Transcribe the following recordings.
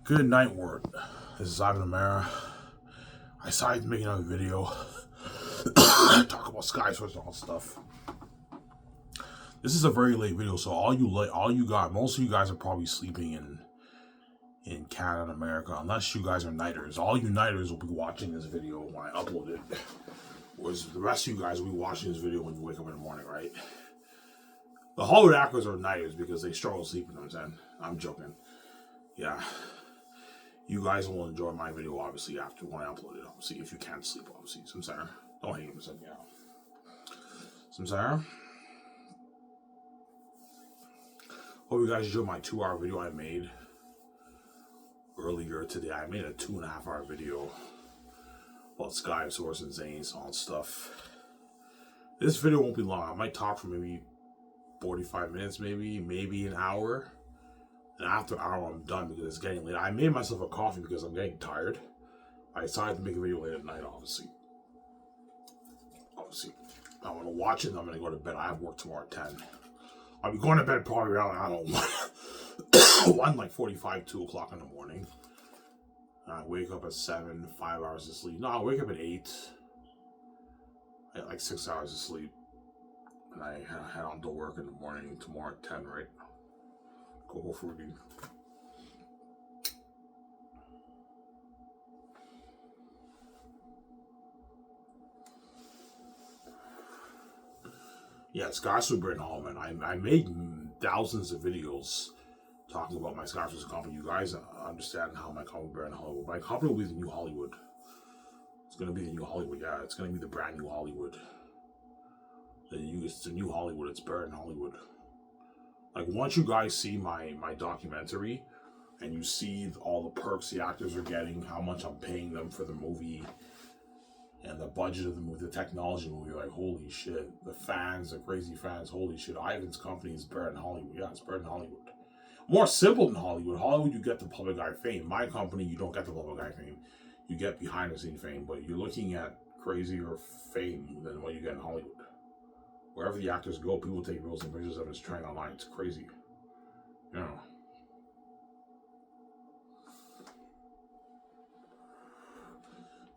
Good night, word. This is Ivan Amara. I decided to make another video. Talk about Skiv SOURCE and all stuff. This is a very late video, so most of you guys are probably sleeping in Canada and America, unless you guys are nighters. All you nighters will be watching this video when I upload it. Whereas the rest of you guys will be watching this video when you wake up in the morning, right? The Hollywood actors are nighters because they struggle sleeping, I'm joking. Yeah. You guys will enjoy my video, obviously, after when I upload it. Obviously, if you can't sleep, obviously. Samsara. Don't hate him, yeah. Samsara. Hope you guys enjoyed my 2-hour video I made earlier today. I made a 2.5-hour video about Skiv SOURCE and Zane's and all that stuff. This video won't be long. I might talk for maybe 45 minutes, maybe an hour. And after an hour, I'm done because it's getting late. I made myself a coffee because I'm getting tired. I decided to make a video late at night, obviously. I'm going to watch it and I'm going to go to bed. I have work tomorrow at 10. I'll be going to bed probably around, 1:45, 2 o'clock in the morning. I wake up at 7, 5 hours of sleep. No, I wake up at 8. I get like 6 hours of sleep. And I head on to work in the morning tomorrow at 10, right? Go fruity. Yeah, Skiv SOURCE Britain Hall, man. I made thousands of videos talking about my Skiv SOURCE company. You guys understand how my company will be in Hollywood. My company will be the new Hollywood. It's going to be the new Hollywood, yeah. It's going to be the brand new Hollywood. It's the new Hollywood. It's better than Hollywood. Like, once you guys see my documentary and you see all the perks the actors are getting, how much I'm paying them for the movie, and the budget of the movie, the technology movie, like, holy shit. The fans, the crazy fans, holy shit. Ivan's company is better than Hollywood. Yeah, it's better than Hollywood. More simple than Hollywood. Hollywood, you get the public eye fame. My company, you don't get the public eye fame. You get behind the scene fame, but you're looking at crazier fame than what you get in Hollywood. Wherever the actors go, people take reels and pictures of us trying online. It's crazy. You know.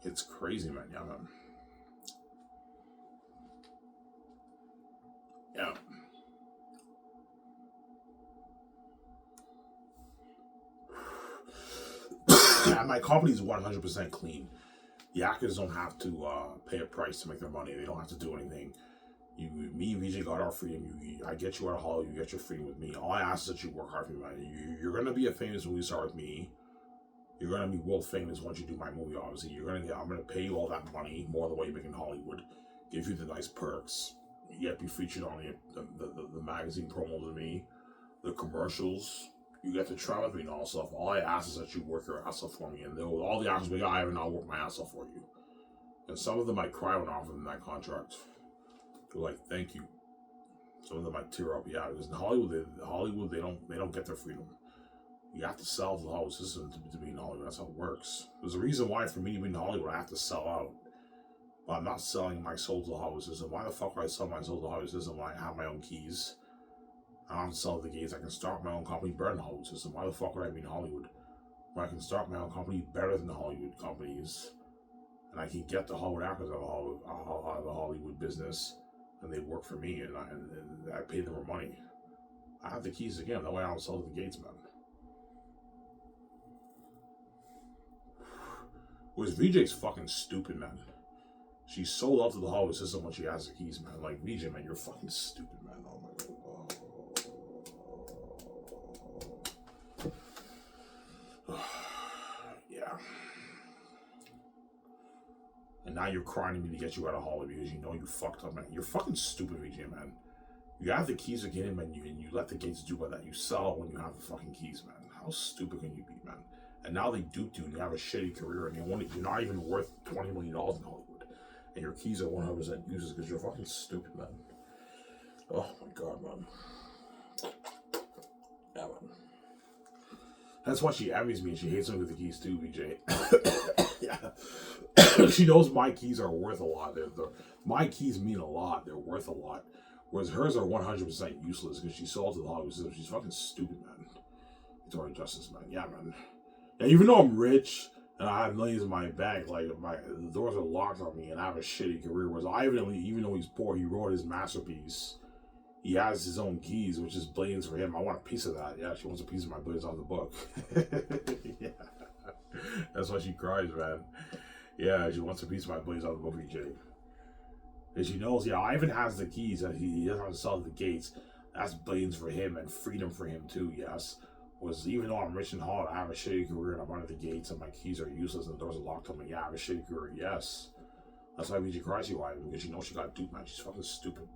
It's crazy, man. Yeah, man. Yeah. My company's 100% clean. The actors don't have to pay a price to make their money. They don't have to do anything. Me and VJ got our freedom. I get you out of Hollywood. You get your freedom with me. All I ask is that you work hard for me, man. You're gonna be a famous movie star with me. You're gonna be world famous once you do my movie. Obviously, I'm gonna pay you all that money, more than what you make in Hollywood. Give you the nice perks. You get to be featured on the magazine promos with me, the commercials. You get to try with me and all stuff. All I ask is that you work your ass off for me, and all the actors be like, I'll work my ass off for you. And some of them might cry when I offer them that contract. They're like, thank you. Some of them might tear up, yeah, because in Hollywood, they don't get their freedom. You have to sell to the Hollywood system to be in Hollywood. That's how it works. There's a reason why for me to be in Hollywood, I have to sell out. But I'm not selling my soul to the Hollywood system. Why the fuck would I sell my soul to the Hollywood system when I have my own keys? I don't have to sell the gates. I can start my own company better than the Hollywood system. Why the fuck would I be in Hollywood when I can start my own company better than the Hollywood companies? And I can get the Hollywood actors out of the Hollywood business. And they work for me, and I pay them more money. I have the keys again. That way I don't sell to the gates, man. Whereas VJ's fucking stupid, man. She's sold out to the Hollywood system when she has the keys, man. Like, VJ, man, you're fucking stupid, man. Oh my god. Yeah. And now you're crying to me to get you out of Hollywood because you know you fucked up, man. You're fucking stupid, VJ, man. You have the keys to get in, man, and you let the gates do by that. You sell when you have the fucking keys, man. How stupid can you be, man? And now they duped you, and you have a shitty career, and you're not even worth $20 million in Hollywood. And your keys are 100% useless because you're fucking stupid, man. Oh my god, man. Yeah, man. That's why she envies me, and she hates me with the keys too, VJ. Yeah. She knows my keys are worth a lot. My keys mean a lot. They're worth a lot. Whereas hers are 100% useless because she sold to the Hollywood system. She's fucking stupid, man. Victoria Justice, man. Yeah, man. And even though I'm rich and I have millions in my bank, like the doors are locked on me, and I have a shitty career. Whereas Ivan, even though he's poor, he wrote his masterpiece. He has his own keys, which is billions for him. I want a piece of that. Yeah, she wants a piece of my billions on the book. Yeah. That's why she cries, man. Yeah, she wants a piece of my billions on the book, VJ. And she knows, yeah, Ivan has the keys, and he doesn't have to sell the gates. That's billions for him and freedom for him too, yes. Was even though I'm rich and hot, I have a shitty career and I'm under the gates and my keys are useless and the doors are locked on me. Yeah, I have a shitty career, yes. That's why VJ cries you, Ivan, because she knows she got duped, man. She's fucking stupid.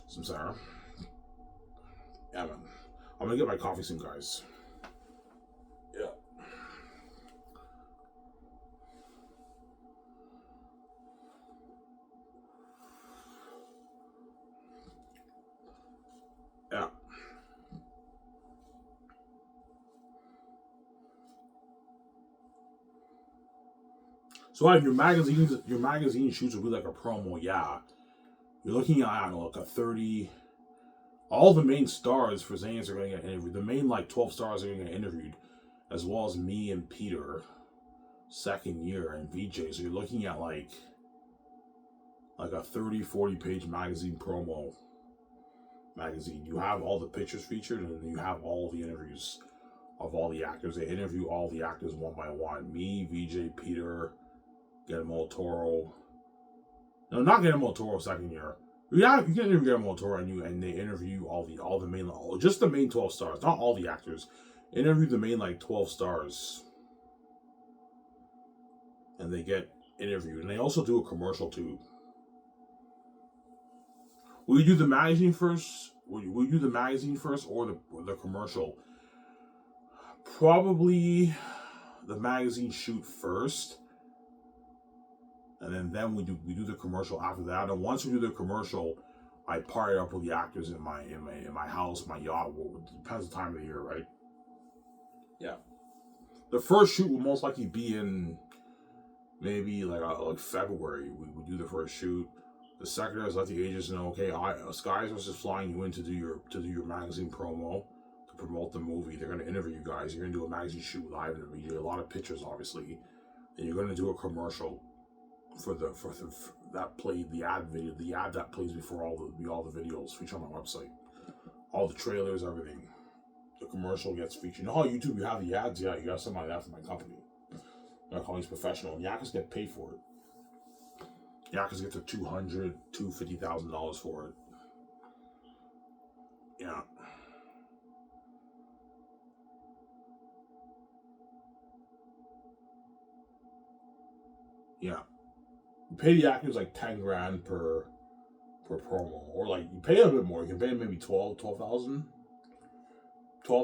So, Sarah. Yeah, man. I'm gonna get my coffee soon, guys. Yeah. Yeah. So like your magazine shoots will be like a promo, yeah. You're looking at like a 30. All the main stars for Zane's are going to get interviewed. The main like 12 stars are going to get interviewed, as well as me and Peter, second year, and VJ. So you're looking at like a 30, 40 page magazine promo. Magazine. You have all the pictures featured, and then you have all the interviews of all the actors. They interview all the actors one by one. Me, VJ, Peter, Guillermo del Toro. No, not Guillermo del Toro second year. Yeah, you can interview Guillermo del Toro, and they interview all the main, just the main 12 stars, not all the actors. Interview the main like 12 stars, and they get interviewed, and they also do a commercial too. Will you do the magazine first? Will you do the magazine first or the commercial? Probably the magazine shoot first, and then we do the commercial after that. And once we do the commercial, I partner up with the actors in my house, my yacht. Well, it depends on the time of the year, right? Yeah. The first shoot will most likely be in maybe like February. We do the first shoot. The second is let the agents know, okay, Skiv SOURCE is flying you in to do your magazine promo, to promote the movie. They're going to interview you guys. You're going to do a magazine shoot live in the media, a lot of pictures, obviously, and you're going to do a commercial for that played the ad video, the ad that plays before all the videos featured on my website, all the trailers, everything. The commercial gets featured. You know how YouTube you have the ads? Yeah, you got something like that for my company. My company's professional, and Yakas get paid for it. Yakas get to $250,000 for it. Yeah. Yeah. You pay the actors like 10 grand per promo, or like you pay them a bit more. You can pay them maybe 12,000 per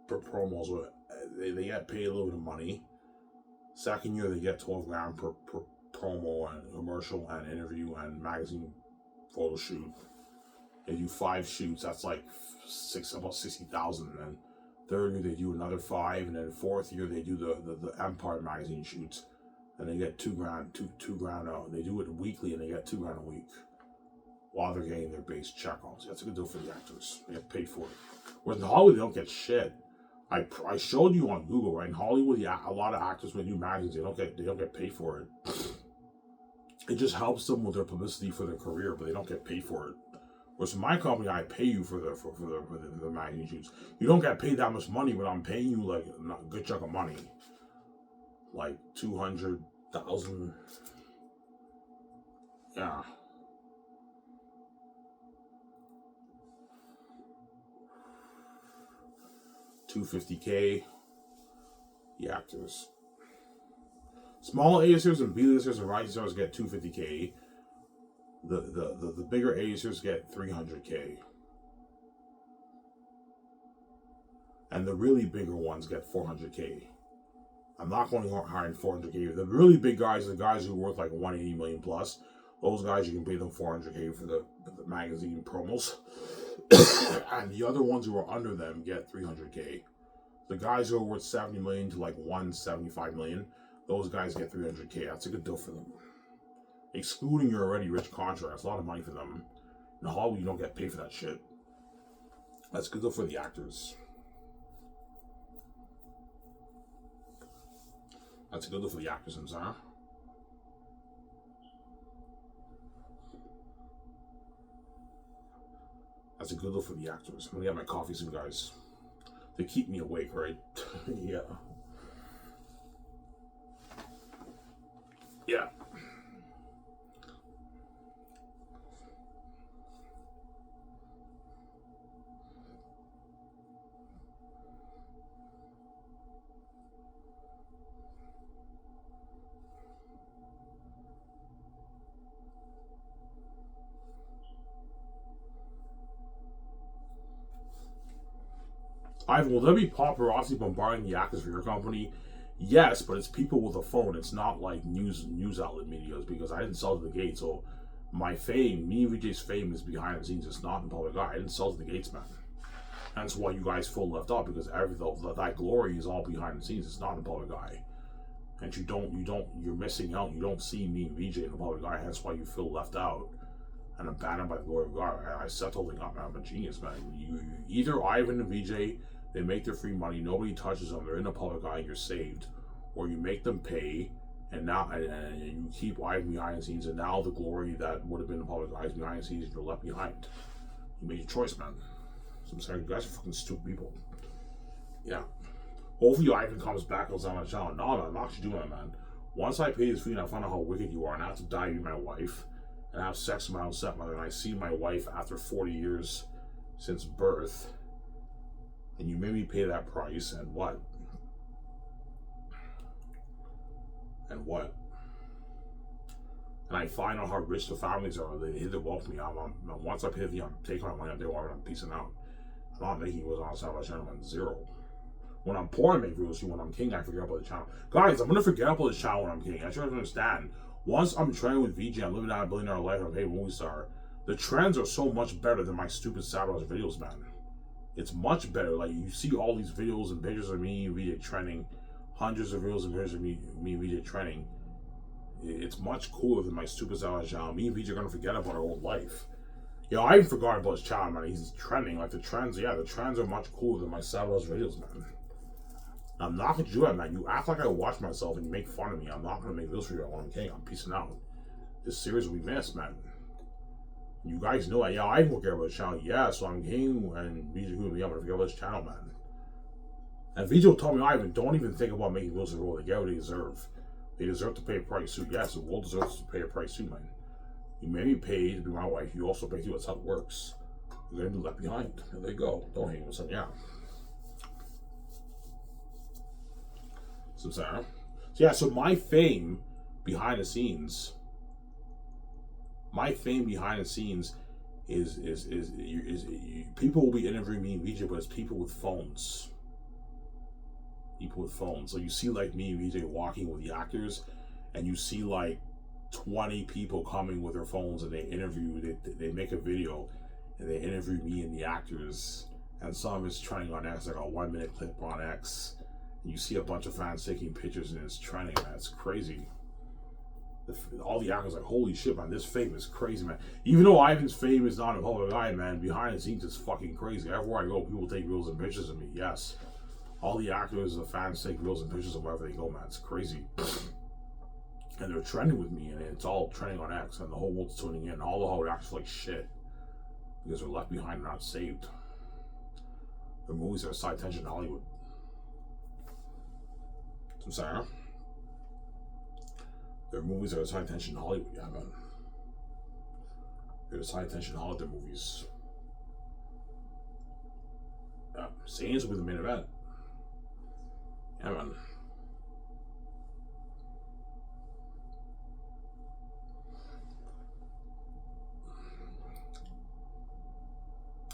promo. So they get paid a little bit of money. Second year they get 12 grand per promo and commercial and interview and magazine photo shoot. They do 5 shoots. That's like about 60,000. And third year they do another 5, and then fourth year they do the Empire magazine shoots, and they get $2 grand. Two grand out. They do it weekly, and they get $2 grand a week while they're getting their base check on. So that's a good deal for the actors. They get paid for it. Whereas in Hollywood they don't get shit. I showed you on Google, right? In Hollywood, yeah, a lot of actors when they do magazines, they don't get paid for it. It just helps them with their publicity for their career, but they don't get paid for it. Whereas in my company, I pay you for the magazine shoots. You don't get paid that much money, but I'm paying you like a good chunk of money, like 200,000. Yeah. $250K. The actors. Small A-listers and B-listers and rising stars get $250K. The bigger A-listers get $300K. And the really bigger ones get $400K. I'm not going to hire $400K. The really big guys, the guys who are worth like $180 million plus, those guys you can pay them $400K for the magazine promos. And the other ones who are under them get $300K. The guys who are worth $70 million to like $175 million, those guys get $300K. That's a good deal for them. Excluding your already rich contracts, a lot of money for them. In Hollywood, you don't get paid for that shit. That's a good deal for the actors. That's a good look for the actors, huh? That's a good look for the actors. I'm gonna get my coffee soon, guys. They keep me awake, right? Yeah. Yeah. Ivan, will there be paparazzi bombarding the actors for your company? Yes, but it's people with a phone. It's not like news outlet medias because I didn't sell to the gate. So my fame, me and VJ's fame, is behind the scenes. It's not in public eye. I didn't sell to the gates, man. That's why you guys feel left out because that glory is all behind the scenes. It's not in the public eye, and you're missing out. You don't see me and VJ in the public eye. That's why you feel left out and abandoned by the glory of God. I set the whole thing up, man. I'm a genius, man. You either Ivan and VJ. They make their free money. Nobody touches them. They're in the public eye. And you're saved, or you make them pay, and now and you keep Ivan behind the scenes. And now the glory that would have been in the public eye is behind the scenes. You're left behind. You made your choice, man. So I'm sorry, you guys are fucking stupid people. Yeah. Hopefully Ivan comes back and on my channel. No, man, I'm actually doing that, man. Once I pay this fee and I find out how wicked you are, and I have to die with my wife, and have sex with my own stepmother, and I see my wife after 40 years since birth. And you made me pay that price, and what? And what? And I find out how rich the families are. They hit the wall for me. Once I pay the fee, I'm taking my money out there, I'm peacing out. I'm not making videos on the side of my channel, man. Zero. When I'm poor, I make videos. When I'm king, I forget about the channel. Guys, I'm gonna forget about the channel when I'm king. I try to understand. Once I'm training with VJ, I'm living out a billionaire life, I'm a paid movie star. The trends are so much better than my stupid sabotage videos, man. It's much better. Like, you see all these videos and pictures of me and VJ trending, hundreds of videos and pictures of me and VJ trending. It's much cooler than my stupid sabotage channel. Me and VJ are gonna forget about our old life. Yo, I even forgot about his channel, man. He's trending. Like, the trends are much cooler than my sabotage videos, man. I'm not gonna do that, man. You act like I watch myself and you make fun of me. I'm not gonna make videos for you when I'm king. I'm peacing out. This series we missed, man. You guys know that. Yeah, I don't care about his channel. Yeah, so I'm king and VJ who me. I'm gonna forget about his channel, man. And VJ told me, Ivan, don't even think about making videos for the world. They get what they deserve. They deserve to pay a price too. Yes, the world deserves to pay a price too, man. You made me pay to be my wife. You also pay too. That's how it works. You're gonna be left behind. There they go. Don't hang with something. Yeah. So yeah, so my fame behind the scenes is people will be interviewing me and VJ, but it's people with phones. People with phones. So you see like me and VJ walking with the actors, and you see like 20 people coming with their phones and they make a video and they interview me and the actors, and some of it's trending on X, like a 1 minute clip on X. You see a bunch of fans taking pictures and it's trending, man. It's crazy. All the actors are like, holy shit, man, this fame is crazy, man. Even though Ivan's fame is not a public eye, man, behind the scenes it's fucking crazy. Everywhere I go, people take videos and pictures of me, yes. All the actors, the fans take videos and pictures of wherever they go, man. It's crazy. And they're trending with me, and it's all trending on X, and the whole world's tuning in. All the Hollywood actors are like shit because they're left behind and not saved. Their movies are side attention in Hollywood. I'm sorry, huh? Their movies are a high attention in Hollywood, yeah, man. They're high attention in Hollywood movies. Yeah, Saints will be the main event. Yeah, man.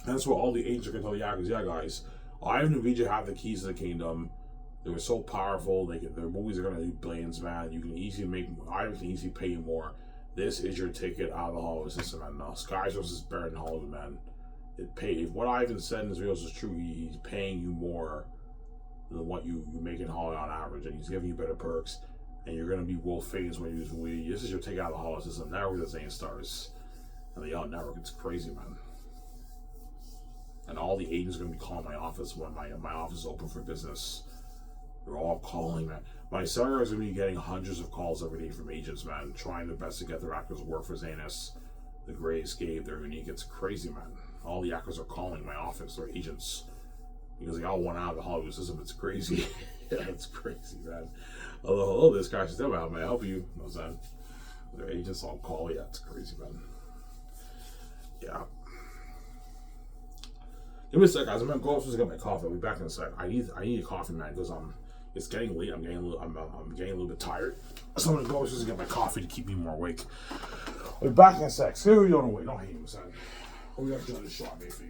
And that's what all the agents are gonna tell the actors. Yeah, guys, Ivan and VJ have the keys to the kingdom. They were so powerful. Their movies are gonna do billions, man. You can easily make. Ivan can easily pay you more. This is your ticket out of the Hollywood system, man. No, Sky Source is better than Hollywood, man. It pays. What Ivan said in his videos is true. He's paying you more than what you make in Hollywood on average, and he's giving you better perks. And you're gonna be world famous when you use movie. This is your ticket out of the Hollywood system. Network that's ain't stars, and the Out Network. It's crazy, man. And all the agents are gonna be calling my office when my office is open for business. They're all calling, man. My seller is going to be getting hundreds of calls every day from agents, man, trying their best to get their actors work for Zanus, the Gray Escape, they're unique. It's crazy, man. All the actors are calling my office, their agents, because they all want out of the Hollywood system. It's crazy. Yeah, it's crazy, man. Hello, this guy says, how may I help you? No, son. Their agents all call. Yeah, it's crazy, man. Yeah. Give me a sec, guys. I'm gonna go upstairs to get my coffee. I'll be back in a sec. I need a coffee, man, because it's getting late. I'm getting a little bit tired. So I'm gonna go upstairs to get my coffee to keep me more awake. I'll be back in a sec. See you don't wait. Don't hate him, son. We got another show I made for you.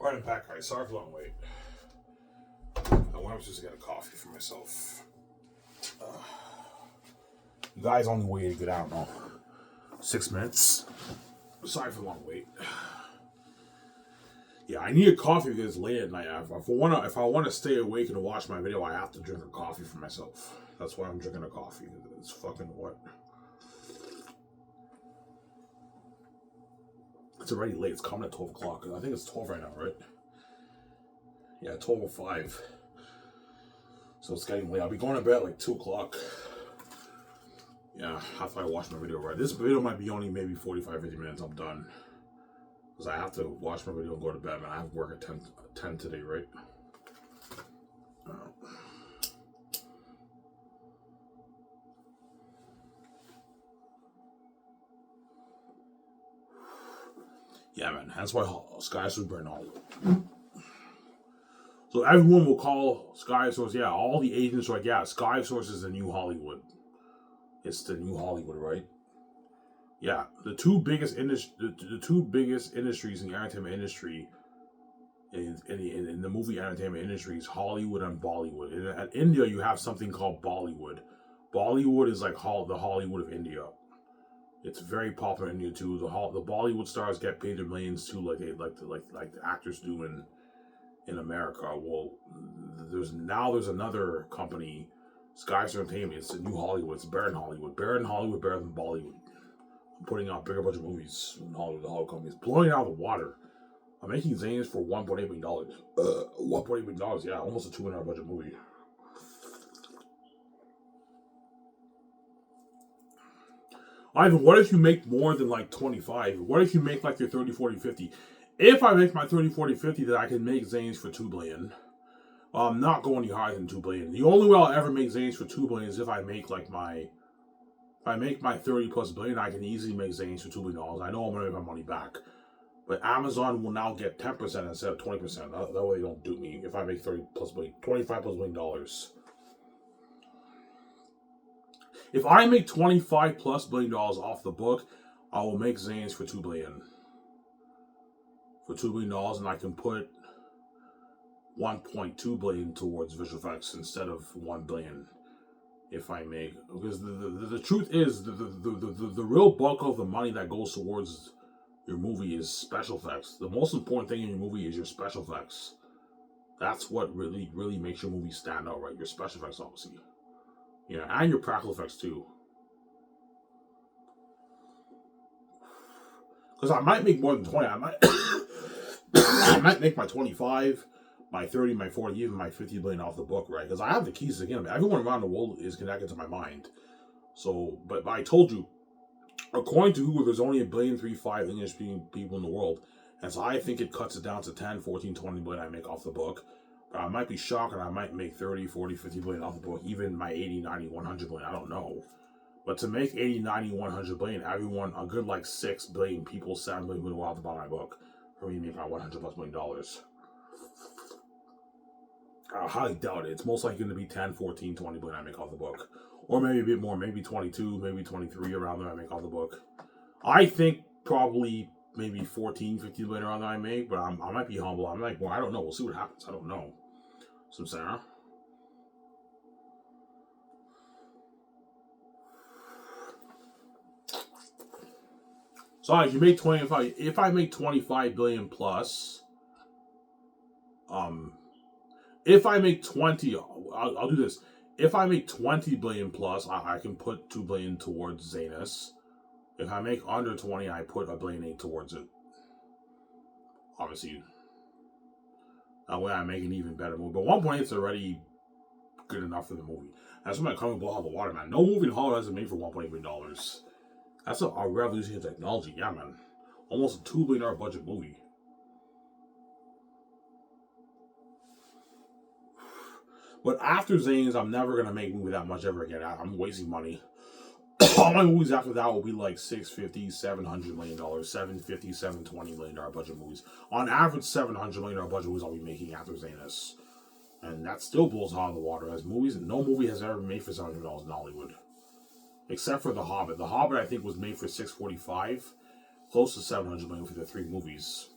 Right, I'm back, guys. Sorry for the long wait. I went upstairs to get a coffee for myself. You guys only waited, I don't know, 6 minutes. Sorry for the long wait. Yeah, I need a coffee because it's late at night. If I want to stay awake and watch my video, I have to drink a coffee for myself. That's why I'm drinking a coffee. It's fucking what? It's already late. It's coming at 12 o'clock. I think it's 12 right now, right? Yeah, 12:05. So it's getting late. I'll be going to bed at like 2 o'clock. Yeah, after I watch my video, right? This video might be only maybe 45, 50 minutes. I'm done. Because I have to watch my video and go to bed, man. I have work at 10 today, right? Yeah, man. That's why Skiv SOURCE burn all. So everyone will call Skiv SOURCE. Yeah, all the agents are like, yeah, Skiv SOURCE is the new Hollywood. It's the new Hollywood, right? Yeah, the two biggest industries in the entertainment industry, in the movie entertainment industry, is Hollywood and Bollywood. In India, you have something called Bollywood. Bollywood is like the Hollywood of India. It's very popular in India too. The Bollywood stars get paid their millions too, like the actors do in America. Well, there's another company, Skiv SOURCE Entertainment. It's the new Hollywood. It's better than Hollywood. Better than Hollywood. Better than Bollywood. I'm putting out a bigger budget movies in Hollywood. The Hollywood company is blowing it out of the water. I'm making zines for $1.8 million. $1.8 million. Yeah, almost a $2 million budget movie. Ivan, what if you make more than like 25? What if you make like your 30, 40, 50? If I make my 30, 40, 50, then I can make zines for $2 billion. I'm not going any higher than $2 billion. The only way I'll ever make zines for $2 billion is if I make like my 30 plus billion, I can easily make zines for $2 billion. I know I'm gonna make my money back. But Amazon will now get 10% instead of 20%. That way they don't dupe me if I make 30 plus billion, 25 plus $1 billion. If I make 25 plus $1 billion off the book, I will make zines for $2 billion. For $2 billion, and I can put 1.2 billion towards visual effects instead of 1 billion. If I make, because the truth is the real bulk of the money that goes towards your movie is special effects. The most important thing in your movie is your special effects. That's what really makes your movie stand out, right? Your special effects, obviously. Yeah, and your practical effects too. Because I might make more than 20. I might make my 25, my 30, my 40, even my 50 billion off the book, right? Because I have the keys to the kingdom. Everyone around the world is connected to my mind. So, but I told you, according to Google, there's only 1,000,000,035 English-speaking people in the world. And so I think it cuts it down to 10, 14, 20 billion I make off the book. But I might be shocked and I might make 30, 40, 50 billion off the book. Even my 80, 90, 100 billion, I don't know. But to make 80, 90, 100 billion, everyone, a good like 6 billion people, 7 billion people will have to buy my book for me to make my $100 plus million. I highly doubt it. It's most likely going to be 10, 14, 20 billion I make off the book. Or maybe a bit more, maybe 22, maybe 23 around there I make off the book. I think probably maybe 14, 15 billion around there I make, but I might be humble. I'm like, well, I don't know. We'll see what happens. I don't know. So I'm saying, huh? So if you make 25, if I make 25 billion plus, if I make 20, I'll do this. If I make 20 billion plus, I can put 2 billion towards Zanus. If I make under 20, I put $1.8 billion towards it. Obviously, that way I make an even better movie. But 1.8 is already good enough for the movie. That's why I'm coming blow out the water, man. No movie in Hollywood hasn't made for $1.8 billion. That's a revolution in technology, yeah, man. Almost a $2 billion budget movie. But after Zane's, I'm never gonna make a movie that much ever again. I'm wasting money. All my movies after that will be like $650, $700 million, $750, $720 million budget movies. On average, $700 million budget movies I'll be making after Zanus. And that still blows out of the water. As movies, no movie has ever been made for $700 in Hollywood. Except for The Hobbit. The Hobbit, I think, was made for $645. Close to $700 million for the 3 movies.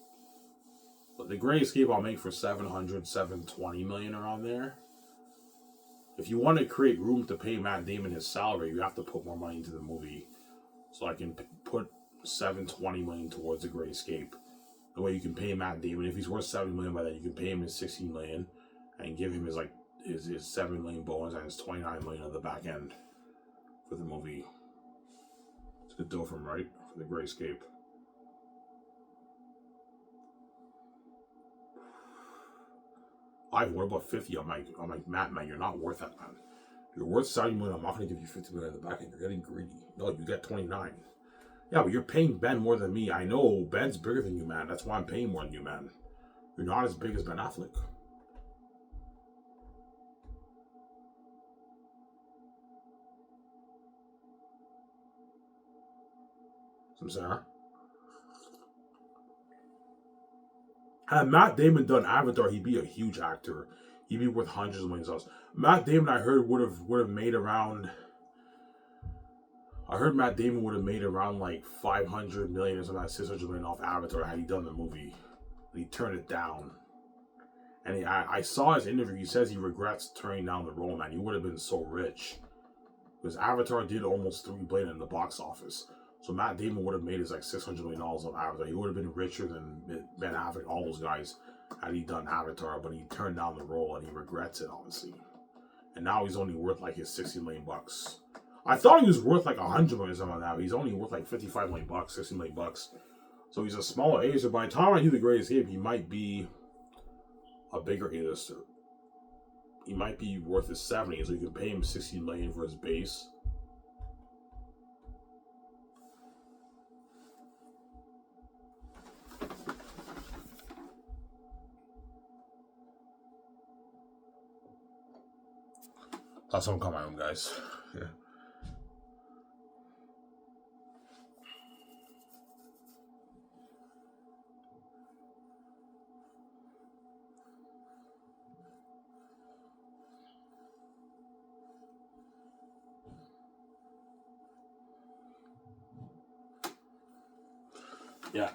But The Great Escape I'll make for 700, 720 million around there. If you want to create room to pay Matt Damon his salary, you have to put more money into the movie. So I can put 720 million towards The Great Escape. The way you can pay Matt Damon, if he's worth 70 million by then, you can pay him his 16 million and give him his 7 million bonus and his 29 million at the back end for the movie. It's a good deal for him, right? For The Great Escape. What about 50? I'm like, Matt, man, you're not worth that, man. You're worth 70 million. I'm not going to give you 50 million at the back end. You're getting greedy. No, you get 29. Yeah, but you're paying Ben more than me. I know Ben's bigger than you, man. That's why I'm paying more than you, man. You're not as big as Ben Affleck. I'm saying, had Matt Damon done Avatar, he'd be a huge actor. He'd be worth hundreds of millions of dollars. Matt Damon, I heard, would have made around. I heard Matt Damon would have made around like 500 million or something like 600 million off Avatar had he done the movie. And he turned it down. And I saw his interview. He says he regrets turning down the role, man. He would have been so rich. Because Avatar did almost $3 billion in the box office. So Matt Damon would have made his like $600 million off Avatar. He would have been richer than Ben Affleck, all those guys, had he done Avatar. But he turned down the role and he regrets it, honestly. And now he's only worth like his 60 million bucks. I thought he was worth like 100 million or something like that. He's only worth like 55 million bucks, 60 million bucks. So he's a smaller A-lister. By the time I do The Great Escape, he might be a bigger A-lister. He might be worth his 70, so you can pay him 16 million for his base. That's what I'm calling my own, guys. Yeah. Yeah.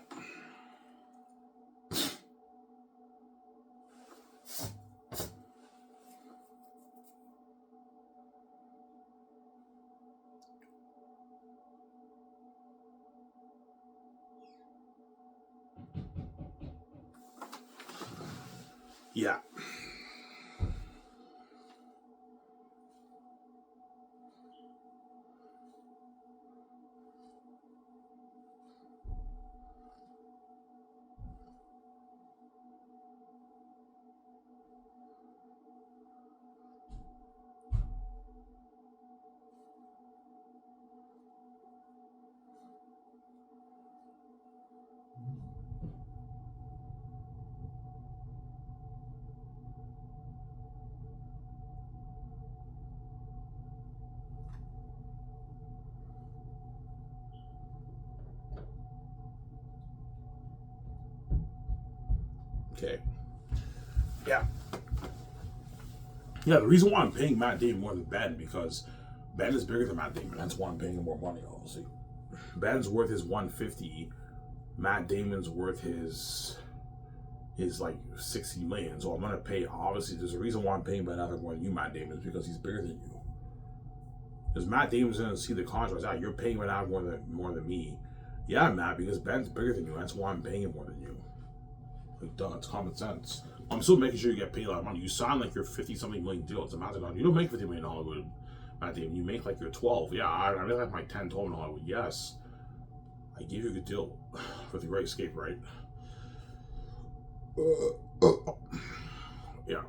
Yeah. Okay. Yeah. Yeah, the reason why I'm paying Matt Damon more than Ben, because Ben is bigger than Matt Damon. That's why I'm paying him more money, obviously. Ben's worth his 150. Matt Damon's worth his like 60 million. So I'm gonna pay, obviously there's a reason why I'm paying Ben Affleck more than you, Matt Damon, is because he's bigger than you. Because Matt Damon's gonna see the contrast. Ah, you're paying Ben Affleck more than me. Yeah, Matt, because Ben's bigger than you. That's why I'm paying him more than you. Like, duh, it's common sense. I'm still making sure you get paid a lot of money. You sign like your 50-something million deal. It's a massive amount. You don't make 50 million in Hollywood, Matt Damon. You make like your 12. Yeah, I make like my 10, 12 in Hollywood. Yes. I gave you a good deal for The Great Escape, right? Yeah.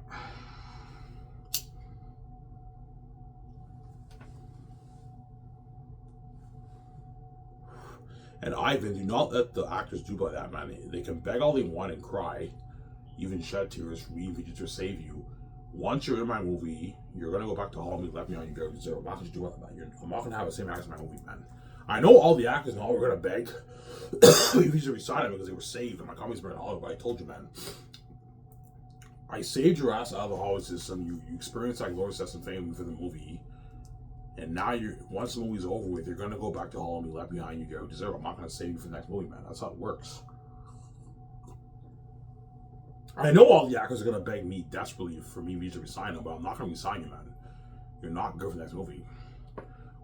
And Ivan, do not let the actors do by that, man. They can beg all they want and cry, even shed tears, to save you. Once you're in my movie, you're gonna go back to Hollywood, let me on, you go to zero. I'm not gonna do that. I'm not gonna have the same actors in my movie, man. I know all the actors and all we're gonna beg if you should resign them because they were saved and my company's been in Hollywood. I told you, man. I saved your ass out of the Hollywood system. You experienced that glorious success and fame for the movie. And now once the movie's over with, you're gonna go back to Hollywood, left behind, you go to zero. I'm not gonna save you for the next movie, man. That's how it works. I know all the actors are gonna beg me desperately for me to resign them, but I'm not gonna resign you, man. You're not good for the next movie.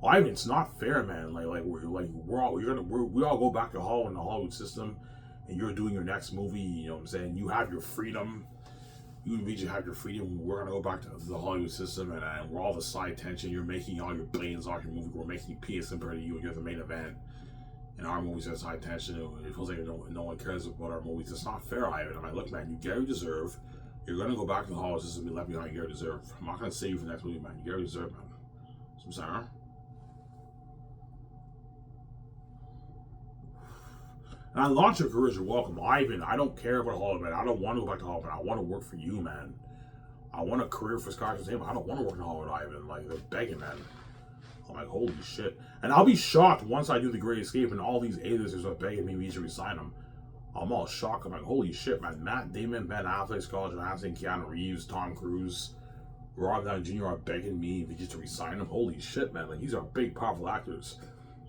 Well, I mean, it's not fair, man. We all go back to Hollywood in the Hollywood system, and you're doing your next movie. You know what I'm saying? You have your freedom. You and VJ have your freedom. We're gonna go back to the Hollywood system, and we're all the side attention. You're making all your billions off your movie. We're making peace compared to you, and you're the main event. And our movies are high attention. It feels like no one cares about our movies. It's not fair, Ivan. I'm like, look, man, you get what you deserve. You're gonna go back to the Hollywood system and be left behind. You get what you deserve. I'm not gonna save you for the next movie, man. You get what you deserve, man. So I'm sorry. And I launched your careers. You're welcome, Ivan. I don't care about Hollywood, man. I don't want to go back to Hollywood. I want to work for you, man. I want a career for Skiv SOURCE. I don't want to work in Hollywood, Ivan. Like, they're begging, man. I'm like, holy shit. And I'll be shocked once I do The Great Escape and all these A-listers are begging me to resign them. I'm all shocked. I'm like, holy shit, man. Matt Damon, Ben Affleck, Scarlett Johansson, Keanu Reeves, Tom Cruise, Robert Downey Jr. are begging me just to resign them. Holy shit, man. Like, these are big, powerful actors.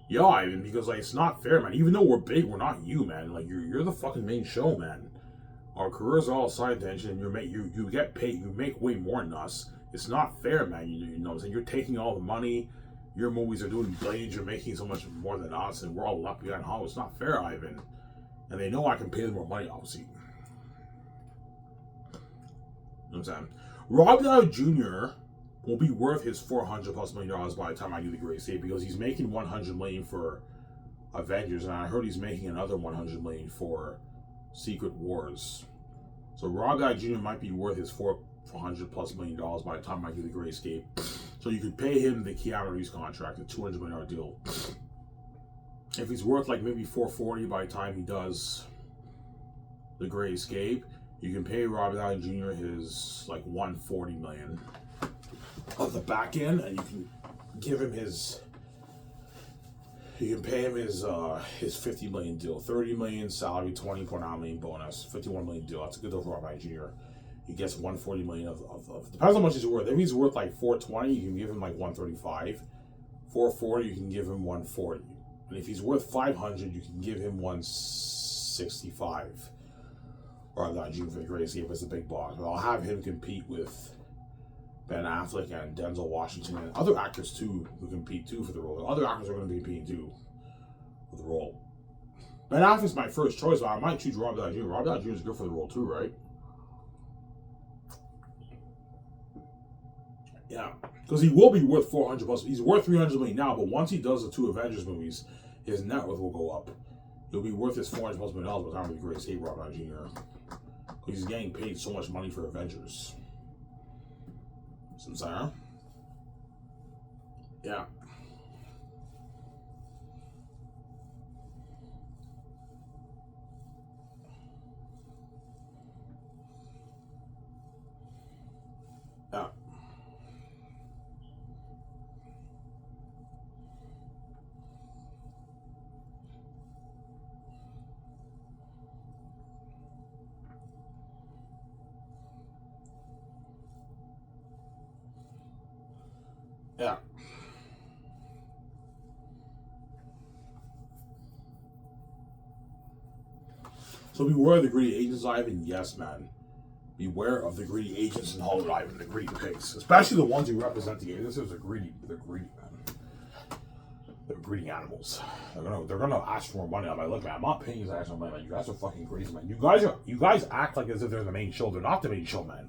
Yeah, Ivan, because like it's not fair, man. Even though we're big, we're not you, man. Like you're the fucking main show, man. Our careers are all side attention. You get paid. You make way more than us. It's not fair, man. You know what I'm saying? You're taking all the money. Your movies are doing billions. You're making so much more than us, and we're all left behind Hollywood. It's not fair, Ivan. And they know I can pay them more money, obviously. You know what I'm saying? Rob Downey Jr. will be worth his $400+ million by the time I do The Great Escape because he's making $100 million for Avengers, and I heard he's making another $100 million for Secret Wars. So Rob Downey Jr. might be worth his $400+ million by the time I do The Great Escape. So you could pay him the Keanu Reeves contract, the $200 million deal. If he's worth like maybe $440 by the time he does The Great Escape, you can pay Rob Downey Jr. his like $140 million on the back end, and you can give him his. You can pay him his $50 million deal, $30 million salary, $20.9 million bonus, $51 million deal. That's a good deal for Rob Downey Jr. He gets $140 million of depends how much he's worth. If he's worth like $420, you can give him like $135. $440, you can give him $140. And if he's worth $500, you can give him $165. Rob Downey Jr. for The Great Escape as a big boss. But I'll have him compete with Ben Affleck and Denzel Washington and other actors too who compete too for the role. Other actors are going to be competing too for the role. Ben Affleck's my first choice, but I might choose Rob Downey Jr. Rob Downey Jr. is good for the role too, right? Yeah, because he will be worth $400+. He's worth $300 million now, but once he does the 2 Avengers movies, his net worth will go up. He'll be worth his $400+ million by the time of The Great Escape, Rob Downey Jr. Because he's getting paid so much money for Avengers. Samsara? Yeah. Yeah. Yeah. So beware of the greedy agents, Ivan. Yes, man. Beware of the greedy agents in Hollywood, Ivan. The greedy pigs, especially the ones who represent the agents. They're greedy, man. They're greedy animals. They're gonna ask for more money. I'm like, look, man, I'm not paying you guys no money. Man. You guys are fucking crazy, man. You guys act like as if they're the main show. They're not the main show, man.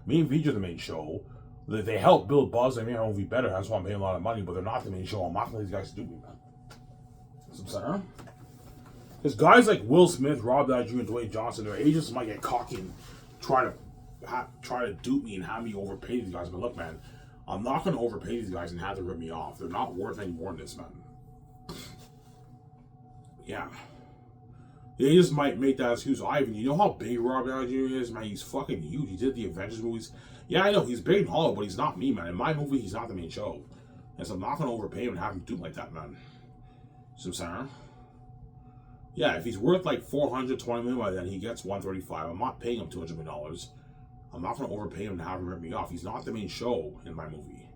Me and VJ are the main show. They help build buzz and make our movie better. That's why I'm paying a lot of money, but they're not the main show. I'm not gonna let these guys do me, man. That's what I'm saying. Because guys like Will Smith, Rob Downey Jr., and Dwayne Johnson, their agents might get cocky and try to dupe me and have me overpay these guys. But look, man, I'm not gonna overpay these guys and have them rip me off. They're not worth any more than this, man. Yeah. The agents might make that excuse. Ivan, you know how big Rob Downey Jr. is, man? He's fucking huge. He did the Avengers movies. Yeah, I know, he's big and hollow, but he's not me, man. In my movie, he's not the main show. And so I'm not going to overpay him and have him do like that, man. So I'm saying? Yeah, if he's worth like $420 million by then, he gets $135. I'm not paying him $200 million. I'm not going to overpay him and have him rip me off. He's not the main show in my movie.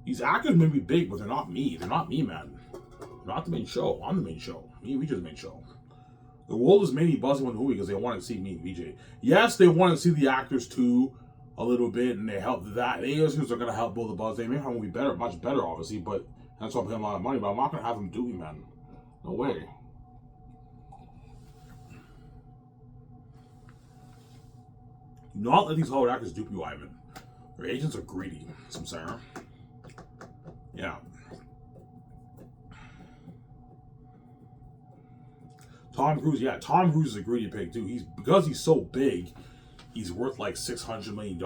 These actors may be big, but they're not me. They're not me, man. They're not the main show. I'm the main show. Me and Reach are the main show. The world is mainly buzzing with the movie because they want to see me and VJ. Yes, they want to see the actors too, a little bit, and they help that. The actors are going to help build the buzz. They make the movie better, much better, obviously, but that's why I'm paying a lot of money. But I'm not going to have them do me, man. No way. Do not let these Hollywood actors dupe you, Ivan. Their agents are greedy. Some saying. Yeah. Tom Cruise, yeah, Tom Cruise is a greedy pig too. Because he's so big, he's worth like $600 million.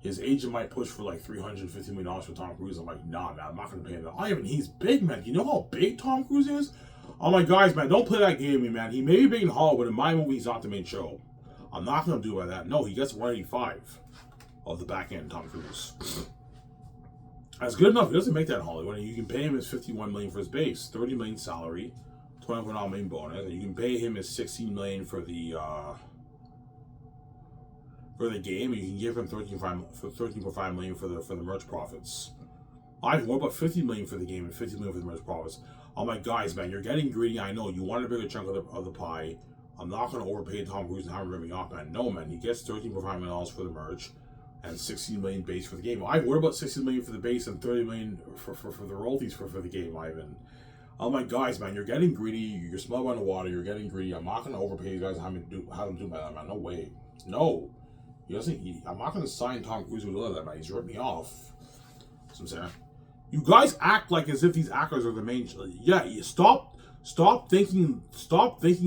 His agent might push for like $350 million for Tom Cruise. I'm like, nah, man, I'm not gonna pay him that. Ivan, he's big, man. You know how big Tom Cruise is? I'm like, guys, man, don't play that game with me, man. He may be big in Hollywood, but in my movie, he's not the main show. I'm not gonna do that. No, he gets 185 of the back end, Tom Cruise. That's good enough. He doesn't make that in Hollywood. You can pay him his $51 million for his base, $30 million salary, $24 million bonus, and you can pay him his $16 million for the game, and you can give him $13.5 million for the merch profits. What about $50 million for the game and $50 million for the merch profits? I'm like, guys, man, you're getting greedy. I know you want a bigger chunk of the pie. I'm not going to overpay Tom Cruise and have him rip me off, man. No, man, he gets $13.5 million for the merch and $16 million base for the game. What about $16 million for the base and $30 million for the royalties for the game, Ivan? I'm like, guys, man, you're getting greedy. You're smelling by the water. You're getting greedy. I'm not going to overpay you guys and have them do that, man. No way. No. I'm not going to sign Tom Cruise with that, man. He's ripped me off. That's what I'm saying. You guys act like as if these actors are the main. Yeah, stop thinking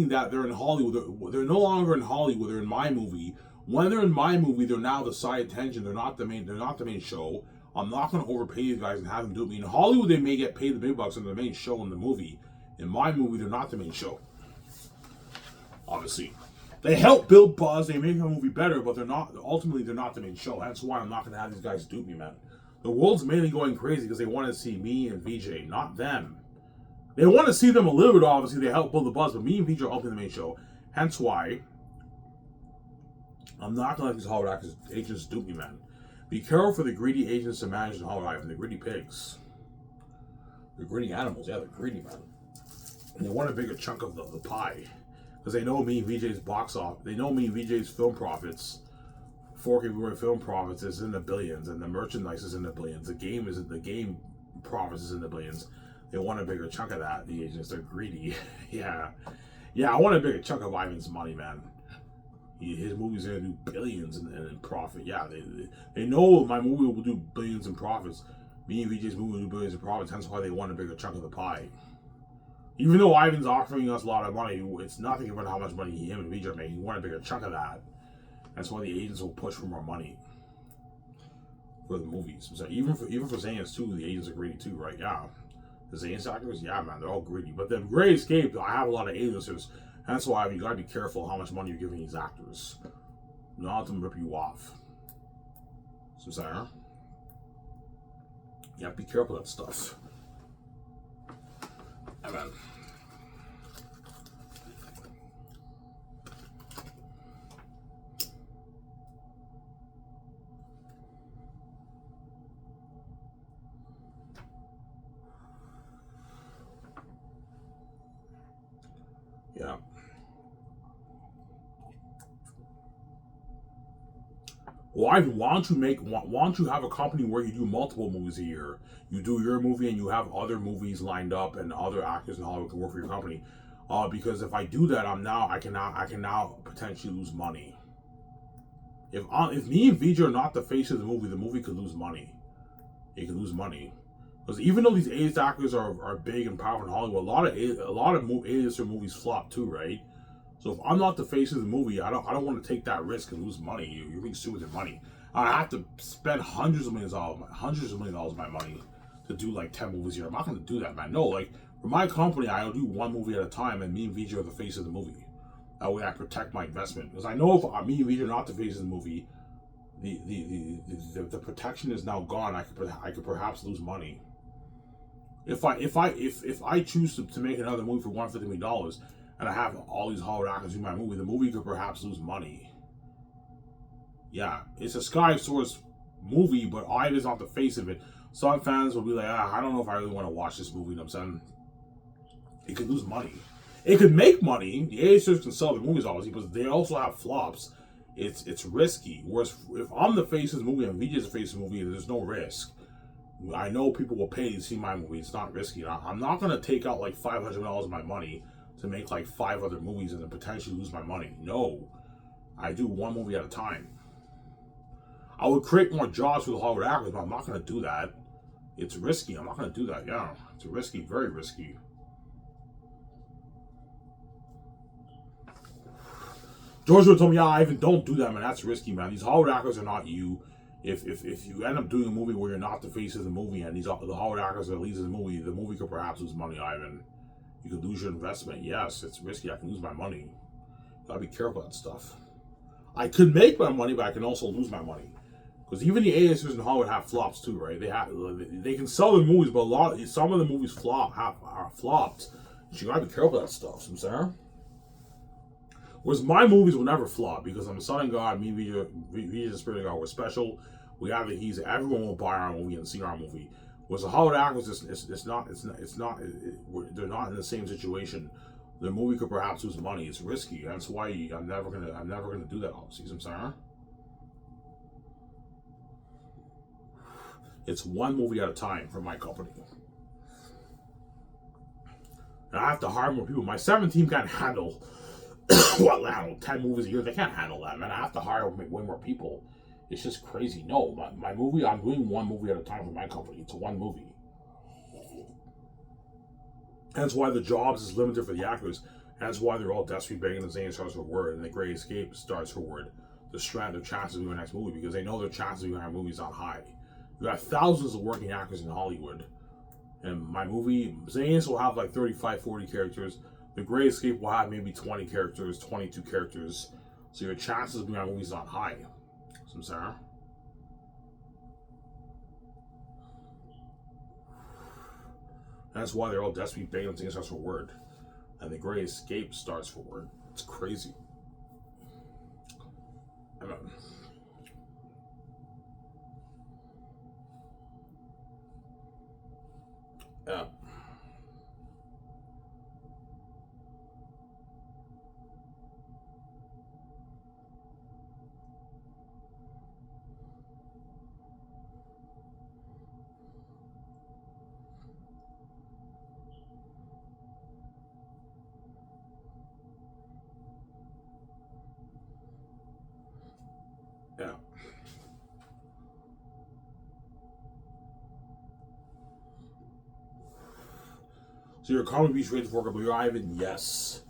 that they're in Hollywood. They're no longer in Hollywood. They're in my movie. When they're in my movie, they're now the side attention. They're not the main show. I'm not going to overpay these guys and have them do it. In Hollywood, they may get paid the big bucks on the main show in the movie. In my movie, they're not the main show. Obviously, they help build buzz. They make the movie better, but they're not. Ultimately, they're not the main show. That's why I'm not going to have these guys dupe me, man. The world's mainly going crazy because they want to see me and VJ, not them. They want to see them a little bit, obviously. They help build the buzz, but me and VJ are helping the main show. Hence why I'm not going to let these Hollywood actors, agents dupe me, man. Be careful for the greedy agents and managers in Hollywood, and the greedy pigs. The greedy animals, yeah, they're greedy, man. And they want a bigger chunk of the pie. Because they know me and VJ's box office. They know me and VJ's film profits. 4K film profits is in the billions, and the merchandise is in the billions. The game profits is in the billions. They want a bigger chunk of that. The agents, they're greedy. Yeah, I want a bigger chunk of Ivan's money, man. His movie's gonna do billions in profit. Yeah, they know my movie will do billions in profits. Me and VJ's movie will do billions in profits. Hence why they want a bigger chunk of the pie. Even though Ivan's offering us a lot of money, it's nothing about how much money him and VJ are making. He want a bigger chunk of that. That's why the agents will push for more money for the movies. So even for Zayans too, the agents are greedy too, right? Yeah, the Zayans actors, yeah, man, they're all greedy. But the Great Escape, I have a lot of A-listers. That's why you gotta be careful how much money you're giving these actors. Not let them rip you off. So sorry. Yeah, be careful of that stuff. Yeah, man. Yeah. Why don't you have a company where you do multiple movies a year? You do your movie and you have other movies lined up and other actors in Hollywood can work for your company. Because if I do that, I can now potentially lose money. If me and VJ are not the face of the movie could lose money. It could lose money. Because even though these A-list actors are big and powerful in Hollywood, a lot of A-lister movies flop too, right? So if I'm not the face of the movie, I don't want to take that risk and lose money. You're being sued with your money. I have to spend hundreds of millions of my money to do like 10 movies a year. I'm not going to do that, man. No, like for my company, I'll do one movie at a time, and me and VJ are the face of the movie. That way, I protect my investment. Because I know if me and VJ are not the face of the movie, the protection is now gone. I could perhaps lose money. If I choose to make another movie for $150 million and I have all these Hollywood actors in my movie, the movie could perhaps lose money. Yeah, it's a Skiv SOURCE movie, but Ivan's not the face of it. Some fans will be like, I don't know if I really want to watch this movie. You know what I'm saying? It could lose money. It could make money. The A-listers can sell the movies, obviously, but they also have flops. It's risky. Whereas if I'm the face of the movie and VJ's the face of the movie, there's no risk. I know people will pay to see my movie. It's not risky. I'm not going to take out like $500 of my money to make like 5 other movies and then potentially lose my money. No. I do one movie at a time. I would create more jobs for the Hollywood actors, but I'm not going to do that. It's risky. I'm not going to do that. Yeah. It's risky. Very risky. George would tell me, yeah, Ivan, don't do that, man. That's risky, man. These Hollywood actors are not you. If you end up doing a movie where you're not the face of the movie and the Hollywood actors are the leads of the movie could perhaps lose money, Ivan. You could lose your investment. Yes, it's risky. I can lose my money. Gotta be careful of that stuff. I could make my money, but I can also lose my money. Because even the A-listers in Hollywood have flops too, right? They can sell their movies, but some of the movies are flopped. You gotta be careful of that stuff. I'm saying. Whereas my movies will never flop because I'm a Southern God. Me, Vijay the Spirit of God, we're special. Everyone will buy our movie and see our movie. Whereas the Hollywood actors, they're not in the same situation. The movie could perhaps lose money. It's risky. That's why I'm never gonna do that. See what I'm saying? It's one movie at a time for my company. And I have to hire more people. My 7 team can't handle 10 movies a year. They can't handle that, man. I have to hire way more people. It's just crazy. No, my movie, I'm doing one movie at a time for my company. It's one movie. That's why the jobs is limited for the actors. That's why they're all desperately begging the Zane starts for Word and the Great Escape starts for Word. The strand of chances of doing the next movie because they know their chances of doing our movie is not high. You have thousands of working actors in Hollywood. And my movie, Zane's will have like 35, 40 characters. The Great Escape will have maybe 20 characters, 22 characters. So your chances of doing our movie is not high. So I'm saying. That's why they're all desperately begging things starts for Word. And the Great Escape starts for Word. It's crazy. Yeah. Yeah. So your company will be straight to workability, Ivan? Yes.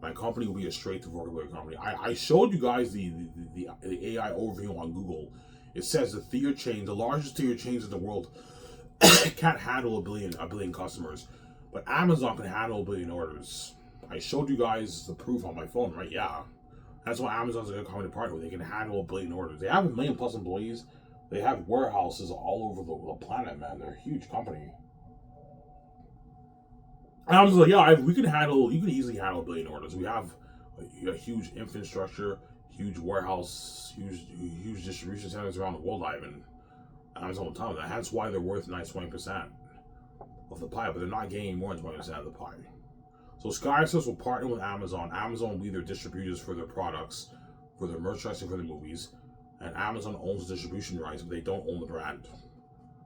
My company will be a straight to workability company. I showed you guys the AI overview on Google. It says the theater chain, the largest theater chains in the world, can't handle a billion customers, but Amazon can handle a billion orders. I showed you guys the proof on my phone, right? Yeah. That's why Amazon's a good company to partner with. They can handle a billion orders. They have 1 million plus employees. They have warehouses all over the planet, man. They're a huge company. And I was like, yeah, you can easily handle a billion orders. We have a huge infrastructure, huge warehouse, huge distribution centers around the world, Ivan. Amazon will tell them that. That's why they're worth 20% of the pie, but they're not gaining more than 20% of the pie. So Skiv SOURCE will partner with Amazon. Amazon will be their distributors for their products, for their merchandise, and for the movies. And Amazon owns the distribution rights, but they don't own the brand.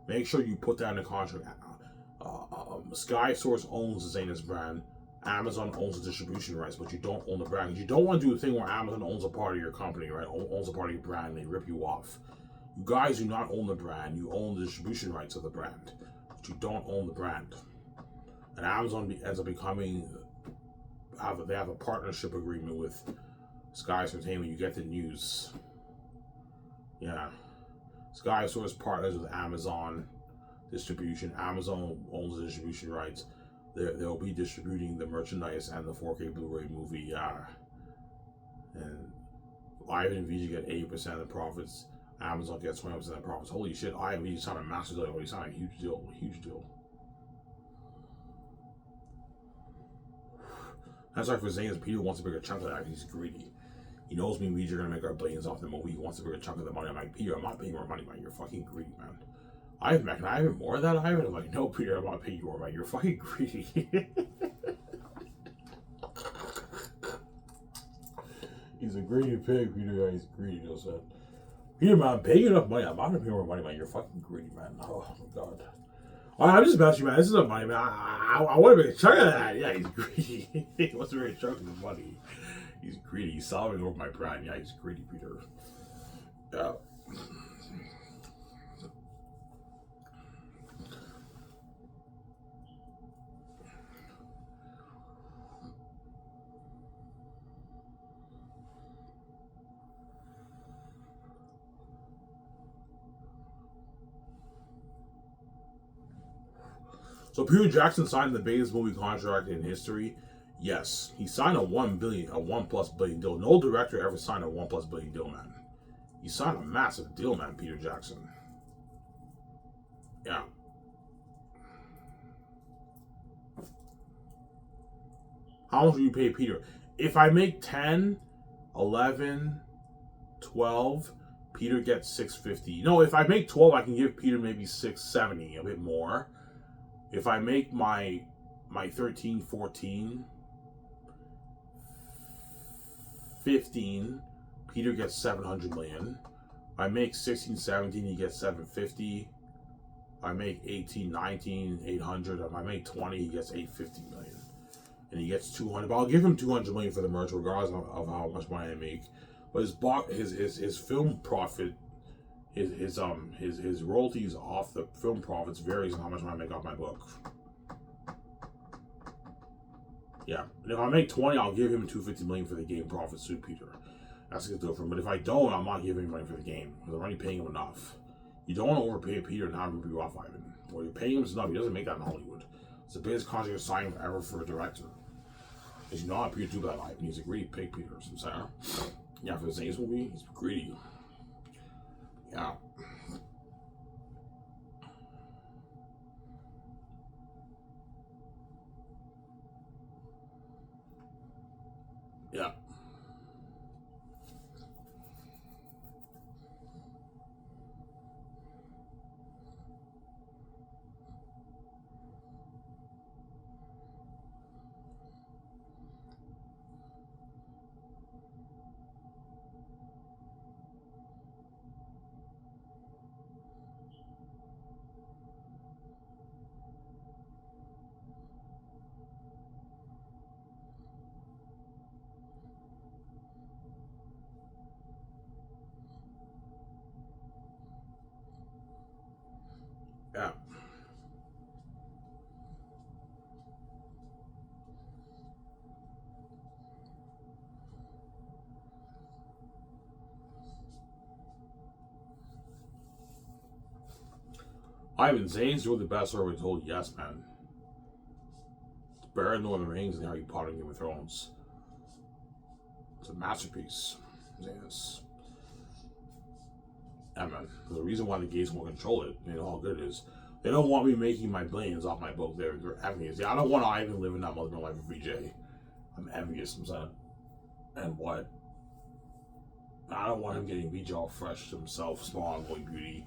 Make sure you put that in the contract. Skiv SOURCE owns the Zanus brand. Amazon owns the distribution rights, but you don't own the brand. You don't want to do a thing where Amazon owns a part of your company, right? Owns a part of your brand, and they rip you off. You guys do not own the brand. You own the distribution rights of the brand, but you don't own the brand. And Amazon ends up becoming they have a partnership agreement with Skiv Entertainment. You get the news. Yeah, Skiv SOURCE partners with Amazon distribution. Amazon owns the distribution rights. They'll be distributing the merchandise and the 4K Blu-ray movie. Yeah, and Ivan and VJ get 80% of the profits. Amazon gets 20% of the profits. Holy shit! Ivan and VJ signed a massive deal. He signed a huge deal. That's why for Zane's, Peter wants a bigger chunk of that. He's greedy. He knows me and VJ are gonna make our billions off the movie. He wants a bigger chunk of the money. I'm like, Peter, I'm not paying more money, man. You're fucking greedy, man. Can I have more of that, Ivan? I'm like, no, Peter, I'm not paying you more, man. You're fucking greedy. He's a greedy pig, Peter. Yeah, he's greedy, Joe said. Peter, man, paying enough money. I'm not gonna pay more money, man. You're fucking greedy, man. Oh, my God. I'm just messing, man. This is not money, man. I want to make a chunk of that. Yeah, he's greedy. He wants to make a chunk of the money. He's greedy. He's solving over my brand. Yeah, he's greedy, Peter. Yeah. So Peter Jackson signed the biggest movie contract in history. Yes, he signed a $1 plus billion deal. No director ever signed a $1 plus billion deal, man. He signed a massive deal, man. Peter Jackson. Yeah. How much will you pay Peter? If I make 10, 11, 12, Peter gets $650. No, if I make 12, I can give Peter maybe $670, a bit more. If I make my 13, 14, 15, Peter gets 700 million. If I make 16, 17, he gets 750. If I make 18, 19, 800. If I make 20, he gets 850 million. And he gets 200. But I'll give him 200 million for the merch, regardless of how much money I make. But his film profit, his royalties off the film profits varies on how much money I make off my book. Yeah, and if I make 20, I'll give him 250 million for the game profits too, Peter. That's a good deal for him. But if I don't, I'm not giving him money for the game because I'm already paying him enough. You don't want to overpay Peter and not rip you off, Ivan. Well, you're paying him enough. He doesn't make that in Hollywood. It's the biggest contract you're signing ever for a director. Because you know how Peter do that, Ivan. He's a greedy pig, Peter. I'm saying. Yeah, for the Saints movie, he's greedy. Yeah. Yeah. Yeah. Ivan, Zane's doing the best story we're told. Yes, man. It's better than Lord of the Rings and Harry Potter and Game of Thrones. It's a masterpiece. Zane's. Yeah, man. The reason why the gays won't control it, you know how good it is. They don't want me making my billions off my book. They're envious. Yeah, I don't want to even live in that mother life of VJ. I'm envious. I'm saying. And what? I don't want him getting VJ all fresh to himself, small ongoing beauty.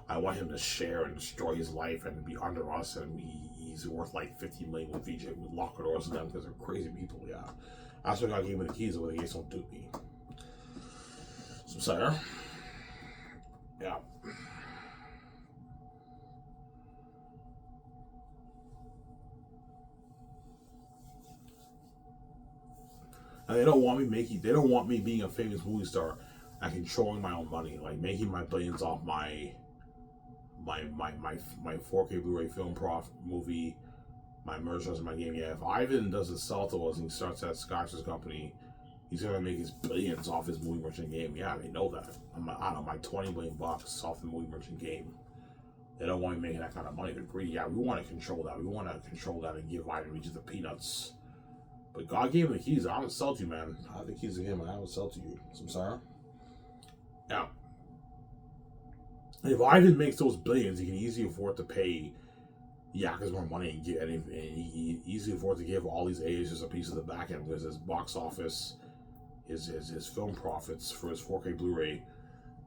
I want him to share and destroy his life and be under us, and he's worth like 15 million with VJ. We lock our doors to them because they're crazy people. Yeah, that's why God gave me the keys. The way the gays don't dupe me. So, sorry. Yeah. And they don't want me making. They don't want me being a famous movie star and controlling my own money, like making my billions off my 4K Blu-ray film movie, my merchandise, my game. Yeah, if Ivan does the sell to us and he starts that Scotch's company, he's gonna make his billions off his movie merchant game. Yeah, they know that. I don't know, my 20 million bucks off the movie merchant game. They don't want me making that kind of money. They're greedy. Yeah, we want to control that. We want to control that and give Ivan Regis the peanuts. But God gave him the keys. I don't sell to you, man. I have the keys to him. I don't sell to you. So, sorry. Yeah. If Ivan makes those billions, he can easily afford to pay Yakas more money and he easily afford to give all these Asians a piece of the back end because his box office, his film profits for his 4K Blu-ray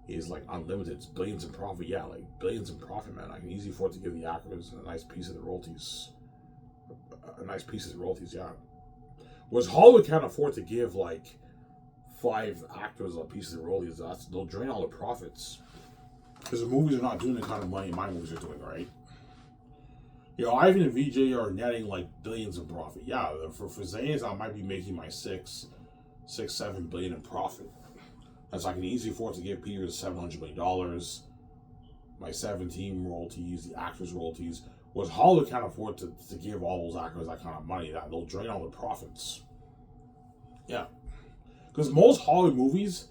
is like unlimited. It's billions in profit. Yeah, like billions in profit, man. I can easily afford to give the Yakas a nice piece of the royalties. A nice piece of the royalties, yeah. Whereas Hollywood can't afford to give like 5 actors a piece of the royalties, they'll drain all the profits. Because the movies are not doing the kind of money my movies are doing, right? You know, Ivan and VJ are netting like billions in profit. Yeah, for Zayas, I might be making my 7 billion in profit. That's I can easily afford to give Peter $700 million. My 17 royalties, the actors' royalties. Was Hollywood can't afford to give all those actors that kind of money. That they'll drain all the profits. Yeah. Because most Hollywood movies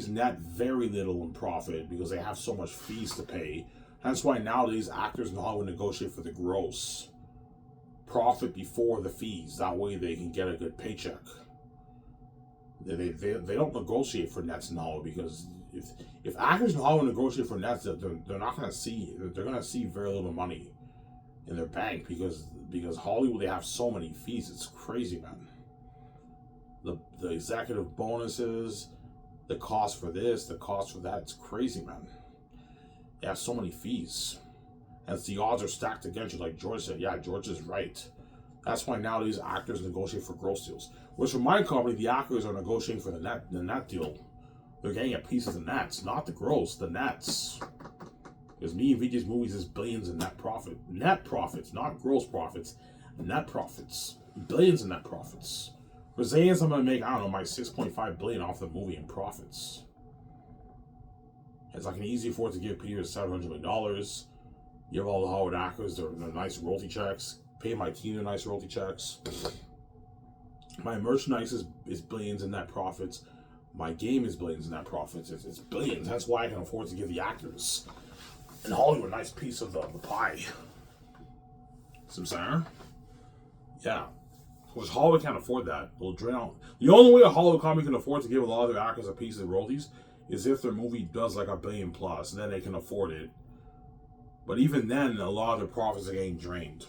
net very little in profit because they have so much fees to pay. That's why nowadays actors in Hollywood negotiate for the gross profit before the fees. That way they can get a good paycheck. They don't negotiate for nets in Hollywood because if actors in Hollywood negotiate for nets, they're not going to see. They're going to see very little money in their bank because Hollywood, they have so many fees. It's crazy, man. The executive bonuses, the cost for this, the cost for that, it's crazy, man. They have so many fees. And the odds are stacked against you, like George said. Yeah, George is right. That's why nowadays actors negotiate for gross deals. Which for my company, the actors are negotiating for the net deal. They're getting a piece of the nets, not the gross, the nets. Because me and VJ's movies is billions in net profit. Net profits, not gross profits. Net profits. Billions in net profits. For Zayans, I'm going to make, I don't know, my 6.5 billion off the movie in profits. As I can easily afford to give Peter $700 million. Give all the Hollywood actors their nice royalty checks. Pay my team their nice royalty checks. My merchandise is billions in net profits. My game is billions in net profits. It's billions. That's why I can afford to give the actors in Hollywood a nice piece of the pie. See what I'm saying? Yeah. Because Hollywood can't afford that. They'll drain out. The only way a Hollywood company can afford to give a lot of their actors a piece of the royalties is if their movie does like $1 billion plus, and then they can afford it. But even then, a lot of their profits are getting drained.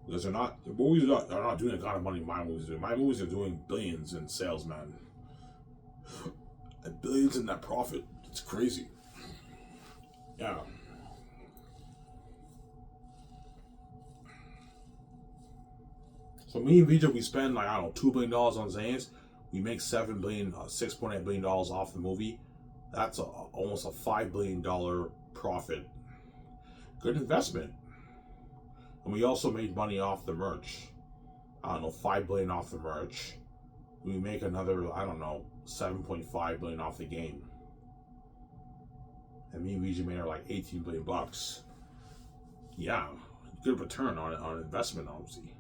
Because the movies are not doing the kind of money my movies do. My movies are doing billions in sales, man. And billions in that profit. It's crazy. Yeah. So me and VJ, we spend like, I don't know, $2 billion on Zayas. We make $6.8 billion off the movie. That's almost a $5 billion profit. Good investment. And we also made money off the merch. I don't know, $5 billion off the merch. We make another, I don't know, $7.5 billion off the game. And me and VJ made like $18 billion bucks. Yeah, good return on investment, obviously.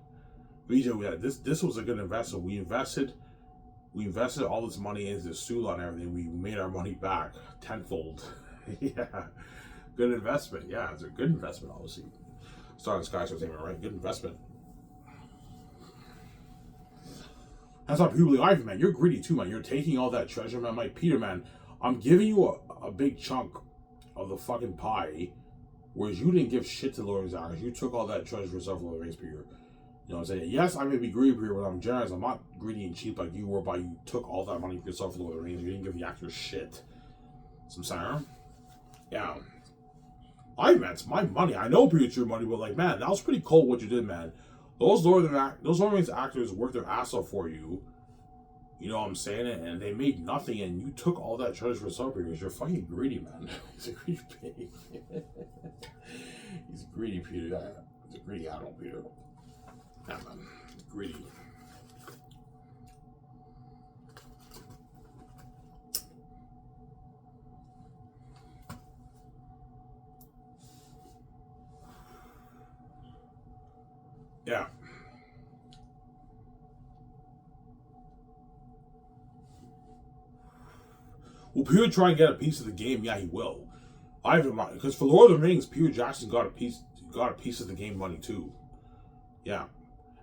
VJ, this was a good investment. We invested all this money into the Sula and everything. We made our money back tenfold. Yeah, good investment. Yeah, it's a good investment, obviously. Starting Sky Entertainment, right? Good investment. That's not purely life, man. You're greedy too, man. You're taking all that treasure, man. Like Peter, man, I'm giving you a big chunk of the fucking pie, whereas you didn't give shit to Lord of the Rings. You took all that treasure yourself, Lord of the Rings, Peter. You know what I'm saying? Yes, I may be greedy, Peter, but I'm generous. I'm not greedy and cheap like you were, but you took all that money for yourself for Lord of the Rings. You didn't give the actors shit. Some saying? Yeah. Man, it's my money. I know, Peter, it's your money, but like, man, that was pretty cold what you did, man. Those Lord of the Rings actors worked their ass off for you. You know what I'm saying? And they made nothing, and you took all that treasure for yourself because you're fucking greedy, man. He's a greedy pig. He's greedy, Peter. He's a greedy adult, Peter. Yeah, man. Greedy. Yeah. Will Peter try and get a piece of the game? Yeah, he will. Because for Lord of the Rings, Peter Jackson got a piece of the game money too. Yeah.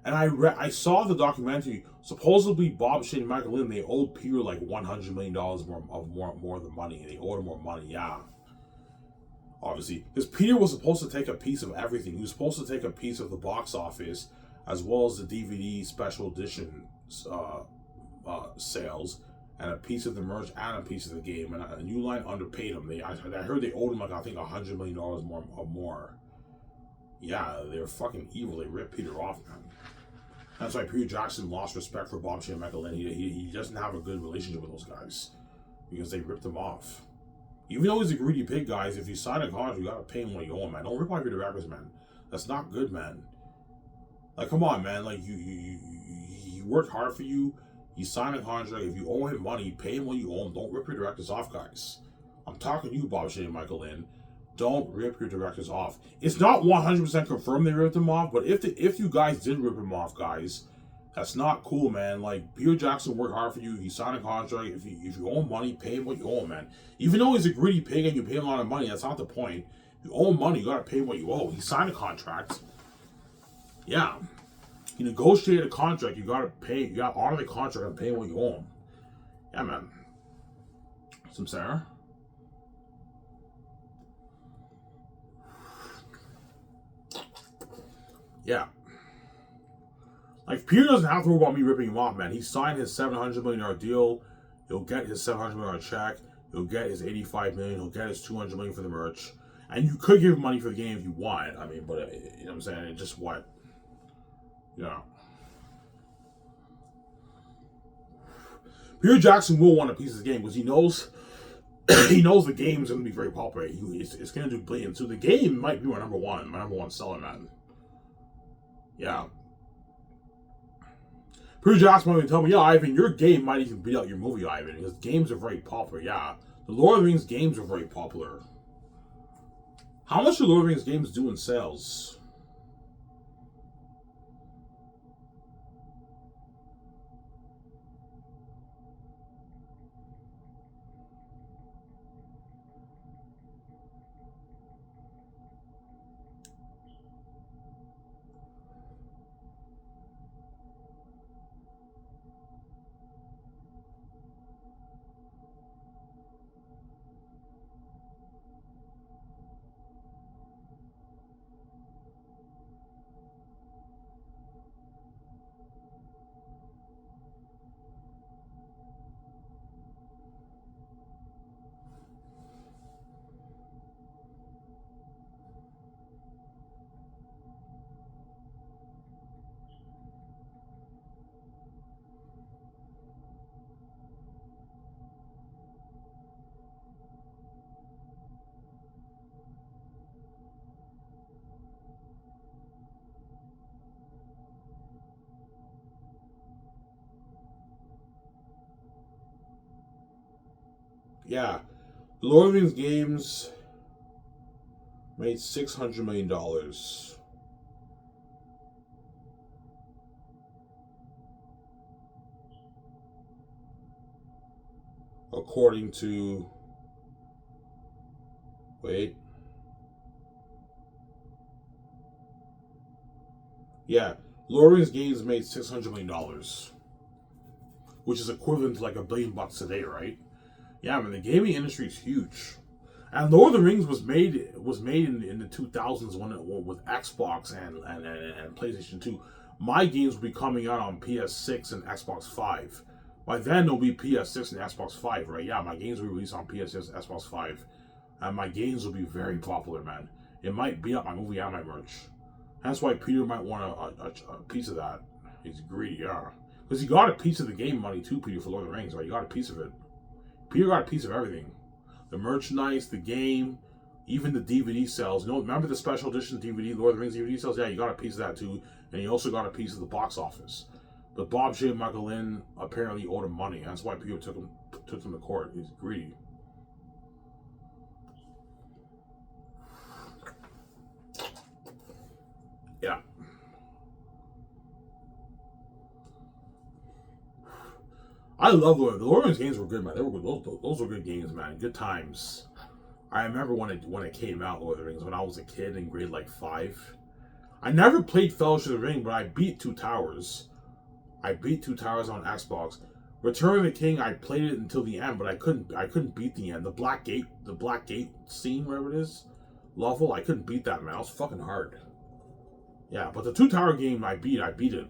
And I saw the documentary. Supposedly, Bob Shane and Michael Lynn, they owed Peter like $100 million more of the money. They owed him more money. Yeah. Obviously, because Peter was supposed to take a piece of everything. He was supposed to take a piece of the box office, as well as the DVD special edition sales, and a piece of the merch and a piece of the game. And New Line underpaid him. I heard they owed him like I think $100 million more. Yeah, they're fucking evil. They ripped Peter off, man. That's why Peter Jackson lost respect for Bob Shea and Michael Lynn. He doesn't have a good relationship with those guys because they ripped him off. Even though he's a greedy pig, guys, if you sign a contract, you gotta pay him what you owe him, man. Don't rip off your directors, man. That's not good, man. Like, come on, man. Like, you worked hard for you. You signed a contract. If you owe him money, pay him what you owe him. Don't rip your directors off, guys. I'm talking to you, Bob Shea and Michael Lynn. Don't rip your directors off. It's not 100% confirmed they ripped him off, but if you guys did rip him off, guys, that's not cool, man. Like, Peter Jackson worked hard for you. He signed a contract. If you owe him money, pay him what you owe him, man. Even though he's a greedy pig and you pay him a lot of money, that's not the point. If you owe him money, you gotta pay him what you owe. He signed a contract. Yeah. You negotiated a contract. You gotta honor the contract and pay him what you owe him. Yeah, man. Some Sarah. Yeah. Like, Peter doesn't have to worry about me ripping him off, man. He signed his $700 million deal. He'll get his $700 million check. He'll get his $85 million. He'll get his $200 million for the merch. And you could give him money for the game if you want. I mean, but, you know what I'm saying? It's just what? Yeah. Peter Jackson will want a piece of the game because he knows the game is going to be very popular. It's going to do billions. So the game might be my number one seller, man. Yeah. Peter Jackson might tell me, yeah, Ivan, your game might even beat out your movie, Ivan, because games are very popular. Yeah. The Lord of the Rings games are very popular. How much do Lord of the Rings games do in sales? Yeah. The Lord of the Rings games made $600 million. According to... Wait. Yeah. Lord of the Rings games made $600 million. Which is equivalent to like $1 billion today, right? Yeah, I mean, the gaming industry is huge. And Lord of the Rings was made in the 2000s with Xbox and PlayStation 2. My games will be coming out on PS6 and Xbox 5. By then, there'll be PS6 and Xbox 5, right? Yeah, my games will be released on PS6 and Xbox 5. And my games will be very popular, man. It might beat up my movie and my merch. That's why Peter might want a piece of that. He's greedy, yeah. Because he got a piece of the game money too, Peter, for Lord of the Rings, right? You got a piece of it. Peter got a piece of everything. The merchandise, the game, even the DVD sales. You know, remember the special edition DVD, Lord of the Rings DVD sales? Yeah, you got a piece of that too. And he also got a piece of the box office. But Bob Shea and Michael Lynn apparently owed him money. That's why Peter took him to court. He's greedy. Yeah. I love Lord of the Rings games were good, man. They were good. Those were good games, man. Good times. I remember when it came out, Lord of the Rings, when I was a kid in grade like 5. I never played Fellowship of the Ring, but I beat Two Towers. I beat Two Towers on Xbox. Return of the King, I played it until the end, but I couldn't beat the end. The Black Gate scene, wherever it is, level, I couldn't beat that, man. It was fucking hard. Yeah, but the Two Tower game, I beat it.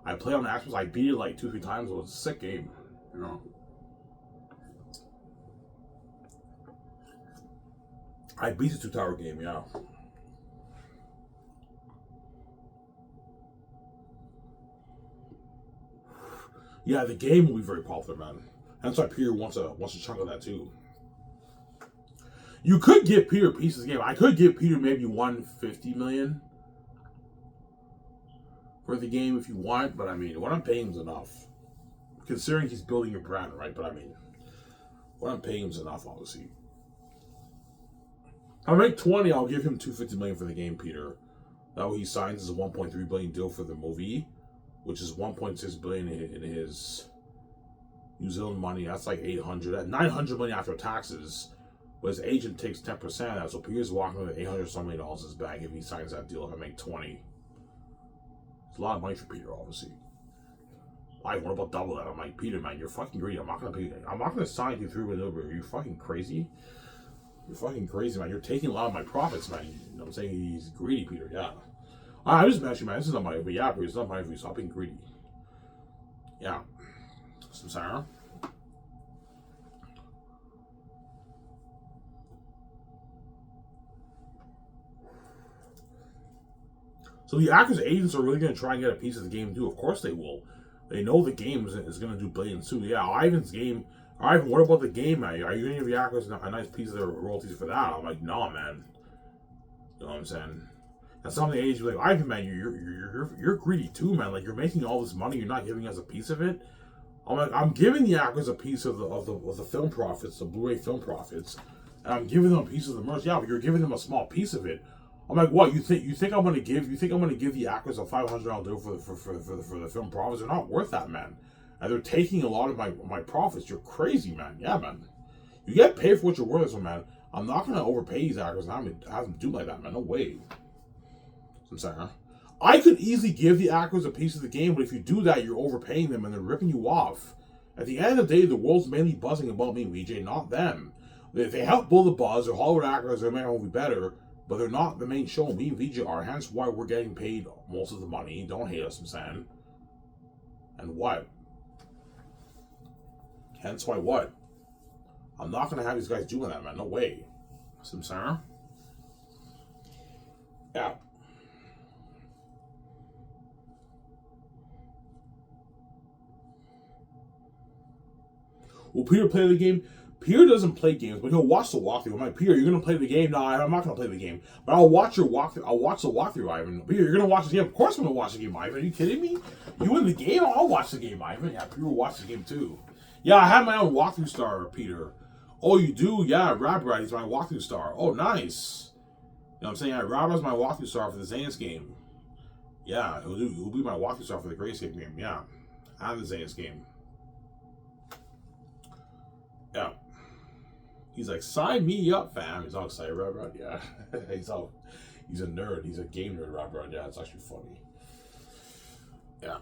I played on the Xbox, I beat it like 2-3 times. It was a sick game, you know. I beat the Two Tower game, yeah. Yeah, the game will be very popular, man. That's why Peter wants a chunk of that too. You could give Peter a piece of the game. I could give Peter maybe 150 million for the game if you want, but I mean, what I'm paying him is enough. Considering he's building a brand, right? But I mean, what I'm paying him is enough, obviously. I'll make 20, I'll give him 250 million for the game, Peter. That way he signs his 1.3 billion deal for the movie, which is 1.6 billion in his New Zealand money. That's like 900 million after taxes. But his agent takes 10% of that, so Peter's walking with $800 something in his bag if he signs that deal. If I make 20, it's a lot of money for Peter, obviously. Like, what about double that? I'm like, Peter, man, you're fucking greedy. I'm not gonna sign you through with Uber. Are you fucking crazy? You're fucking crazy, man. You're taking a lot of my profits, man. You know what I'm saying? He's greedy, Peter. Yeah. I'm just mentioning, man. This is not money, but yeah, Peter, it's not money for you. Stop being greedy. Yeah. Some Sarah. So the actors' agents are really going to try and get a piece of the game too. Of course they will. They know the game is going to do billions too. Yeah, Ivan, what about the game, man? Are you going to give the actors a nice piece of their royalties for that? I'm like, no, man. You know what I'm saying? And some of the agents be like, Ivan, man, you're greedy too, man. Like, you're making all this money, you're not giving us a piece of it. I'm like, I'm giving the actors a piece of the film profits, the Blu-ray film profits, and I'm giving them a piece of the merch. Yeah, but you're giving them a small piece of it. I'm like, what? You think I'm gonna give the actors a $500 deal for the film profits? They're not worth that, man. And they're taking a lot of my profits. You're crazy, man. Yeah, man. You get paid for what you're worth, so man. I'm not gonna overpay these actors and have them do like that, man. No way. I'm sorry, huh? I could easily give the actors a piece of the game, but if you do that, you're overpaying them and they're ripping you off. At the end of the day, the world's mainly buzzing about me and VJ, not them. They help build the buzz. They're Hollywood actors. They're making the movie better. But they're not the main show. Me and VJ are, hence why we're getting paid most of the money. Don't hate us, I'm saying. And what? Hence why what? I'm not going to have these guys doing that, man. No way. I'm saying? Yeah. Will Peter play the game? Peter doesn't play games, but he'll watch the walkthrough. I'm like, Peter, you're gonna play the game? No, I'm not gonna play the game. But I'll watch your walkthrough. I'll watch the walkthrough, Ivan. Peter, you're gonna watch the game? Of course I'm gonna watch the game, Ivan. Are you kidding me? You in the game? I'll watch the game, Ivan. Yeah, Peter will watch the game too. Yeah, I have my own walkthrough star, Peter. Oh, you do? Yeah, Rabrad, he's my walkthrough star. Oh, nice. You know what I'm saying? Yeah, Rabrad's my walkthrough star for the Zane's game. Yeah, he'll be my walkthrough star for the Grayscape game. Yeah, and the Zane's game. Yeah. He's like, sign me up, fam. He's all excited, Rod. Yeah. he's a nerd. He's a game nerd, Rod. Yeah, it's actually funny. Yeah.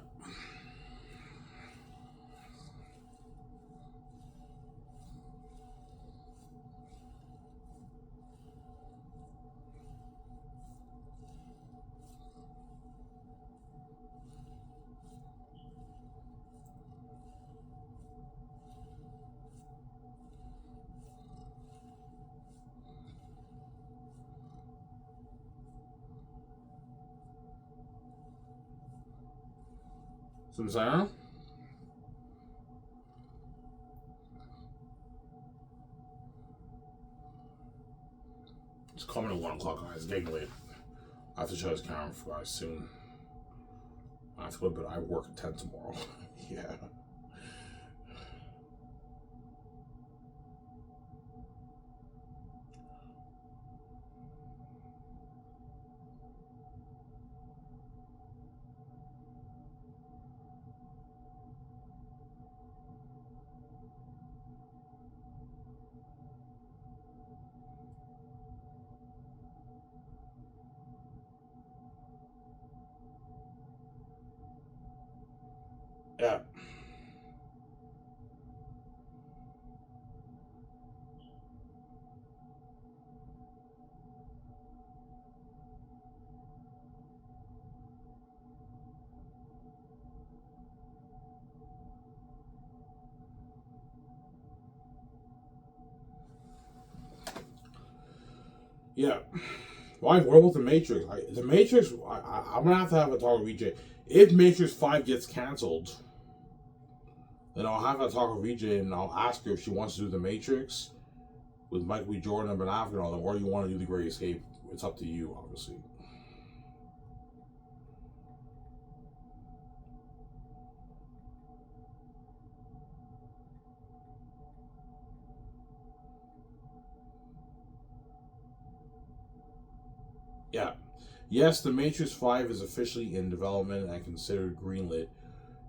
So I'm saying? It's coming at 1 o'clock, guys. It's getting late. I have to shut his camera for guys soon. I have to go, but I work at 10 tomorrow. Yeah. Yeah. Yeah. Why? What about the Matrix? The Matrix. I'm gonna have to have a talk with VJ. If Matrix 5 gets canceled, Then I'll have a talk with VJ and I'll ask her if she wants to do the Matrix with Michael B. Jordan and Ben Affleck and all them, or you want to do the Great Escape. It's up to you, obviously. Yeah. Yes, The Matrix 5 is officially in development and considered greenlit,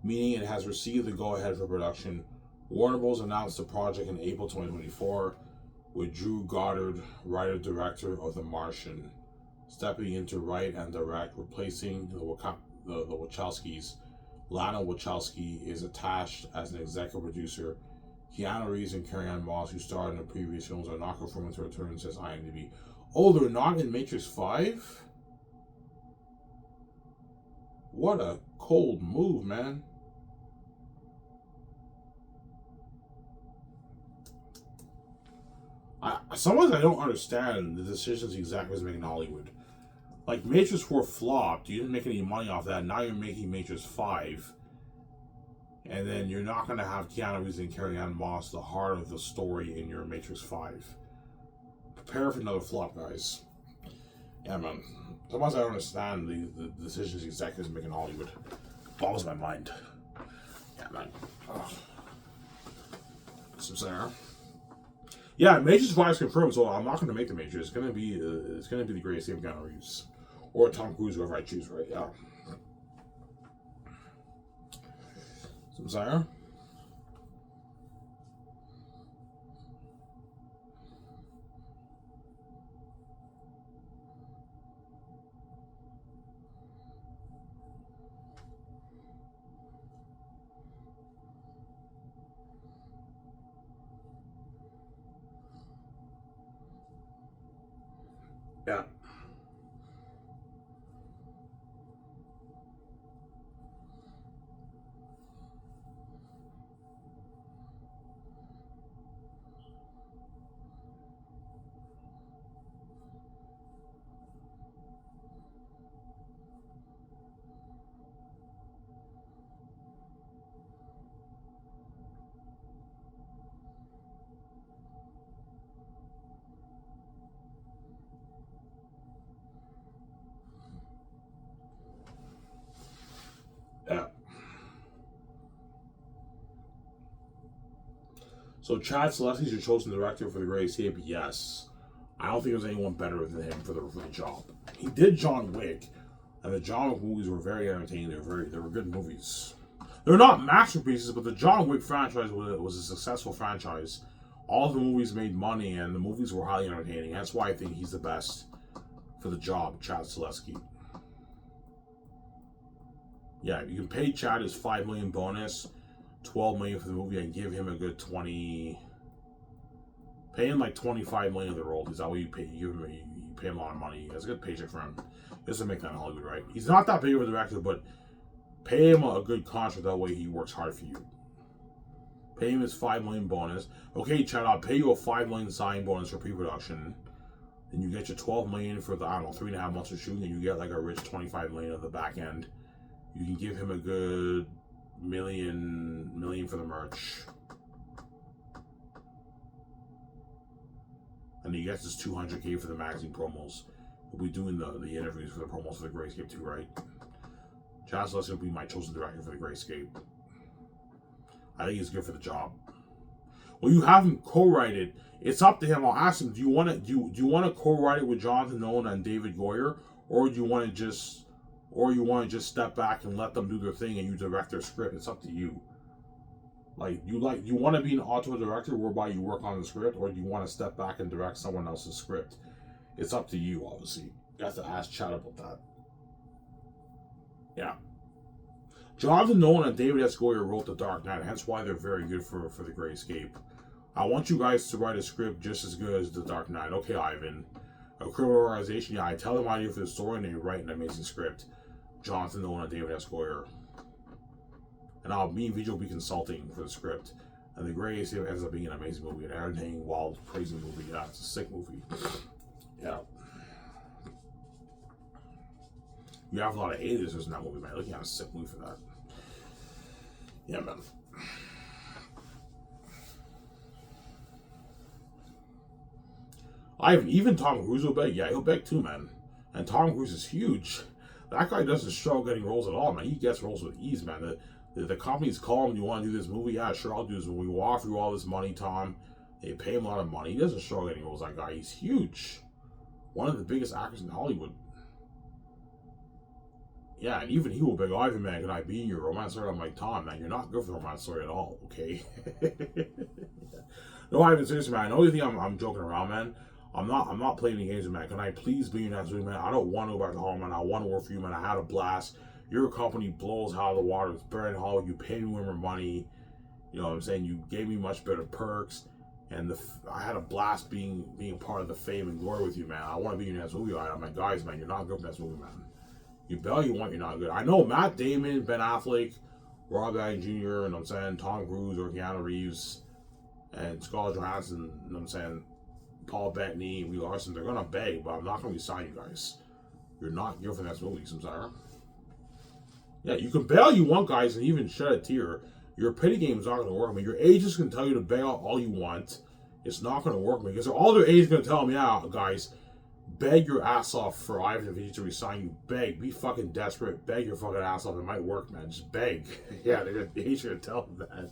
meaning it has received the go-ahead for production. Warner Bros. Announced the project in April 2024, with Drew Goddard, writer-director of The Martian, stepping in to write and direct, replacing the Wachowskis. Lana Wachowski is attached as an executive producer. Keanu Reeves and Carrie-Anne Moss, who starred in the previous films, are not confirmed to return, says IMDb. Oh, they're not in Matrix 5? What a cold move, man. Sometimes I don't understand the decisions executives make in Hollywood. Like, Matrix 4 flopped. You didn't make any money off that. Now you're making Matrix 5. And then you're not going to have Keanu Reeves and Carrie-Anne Moss, the heart of the story, in your Matrix 5. Prepare for another flop, guys. Yeah, man. Sometimes I don't understand the decisions executives make in Hollywood. It boggles my mind. Yeah, man. Some saying. Yeah, Matrix 5 is confirmed, so I'm not going to make the Matrix. It's going to be the Great Escape of Keanu Reeves, or Tom Cruise, whoever I choose. Right? Yeah. Some saying. Yeah. Yeah. So Chad Stahelski's your chosen director for The Great Escape? Yes. I don't think there's anyone better than him for the job. He did John Wick, and the John Wick movies were very entertaining. They were good movies. They're not masterpieces, but the John Wick franchise was a successful franchise. All of the movies made money, and the movies were highly entertaining. That's why I think he's the best for the job, Chad Stahelski. Yeah, you can pay Chad his $5 million bonus, $12 million for the movie, and give him a good 20. Pay him like $25 million of the royalties. That way you pay. You pay him a lot of money. That's a good paycheck for him. He doesn't make that in Hollywood, right? He's not that big of a director, but pay him a good contract. That way he works hard for you. Pay him his $5 million bonus. Okay, Chad, I'll pay you a $5 million signing bonus for pre-production. Then you get your $12 million for the 3.5 months of shooting, and you get like a rich $25 million at the back end. You can give him a good million for the merch. And he gets his $200K for the magazine promos. We'll be doing the interviews for the promos for the Great Escape too, right? Chad Stahelski will be my chosen director for the Great Escape. I think he's good for the job. Well, you have him co-write it. It's up to him. I'll ask him, do you want to co-write it with Jonathan Nolan and David Goyer, or do you want to just step back and let them do their thing and you direct their script? It's up to you. You want to be an auteur director whereby you work on the script, or do you want to step back and direct someone else's script? It's up to you, obviously. You have to ask Chad about that. Yeah. Jonathan Nolan and David S. Goyer wrote The Dark Knight, hence why they're very good for The Great Escape. I want you guys to write a script just as good as The Dark Knight. Okay, Ivan. A criminal organization, yeah, I tell them idea for the story and they write an amazing script. Jonathan Nolan and David S. Goyer. And me and Vijay will be consulting for the script. And The Great Escape ends up being an amazing movie, an entertaining, wild, crazy movie. Yeah, it's a sick movie. Yeah. You have a lot of haters in that movie, man. Looking at a sick movie for that. Yeah, man. Even Tom Cruise will beg. Yeah, he'll beg too, man. And Tom Cruise is huge. That guy doesn't struggle getting roles at all, man. He gets roles with ease, man. The company's calling, you want to do this movie? Yeah, sure, I'll do this movie. We'll offer you all this money, Tom. They pay him a lot of money. He doesn't struggle getting roles, that guy. He's huge. One of the biggest actors in Hollywood. Yeah, and even he will beg, Ivan, man, can I be in your romance story? I'm like, Tom, man, you're not good for the romance story at all, okay? No, Ivan, seriously, man. The only thing I'm joking around, man. I'm not playing any games, man. Can I please be in that movie, man? I don't want to go back to Hollywood, man. I want to work for you, man. I had a blast. Your company blows out of the water. It's burning Hollywood. You pay me more money. You know what I'm saying? You gave me much better perks. And I had a blast being a part of the fame and glory with you, man. I want to be in that movie. I'm like, guys, man, you're not good for that movie, man. You barely want, you're not good. I know Matt Damon, Ben Affleck, Robert Downey Jr., you know what I'm saying, Tom Cruise or Keanu Reeves, and Scarlett Johansson, you know what I'm saying, Paul Bettany, Brie Larson, they're gonna beg, but I'm not gonna be signing you guys. You're not good for that movie, I'm sorry. Yeah, you can bail you want, guys, and even shed a tear. Your pity game is not gonna work. I mean, your agents can tell you to bail out all you want. It's not gonna work, man, because all their agents gonna tell them, yeah, guys, beg your ass off for Ivan if he needs to resign you. Beg. Be fucking desperate. Beg your fucking ass off. It might work, man. Just beg. Yeah, the agent's gonna tell them that.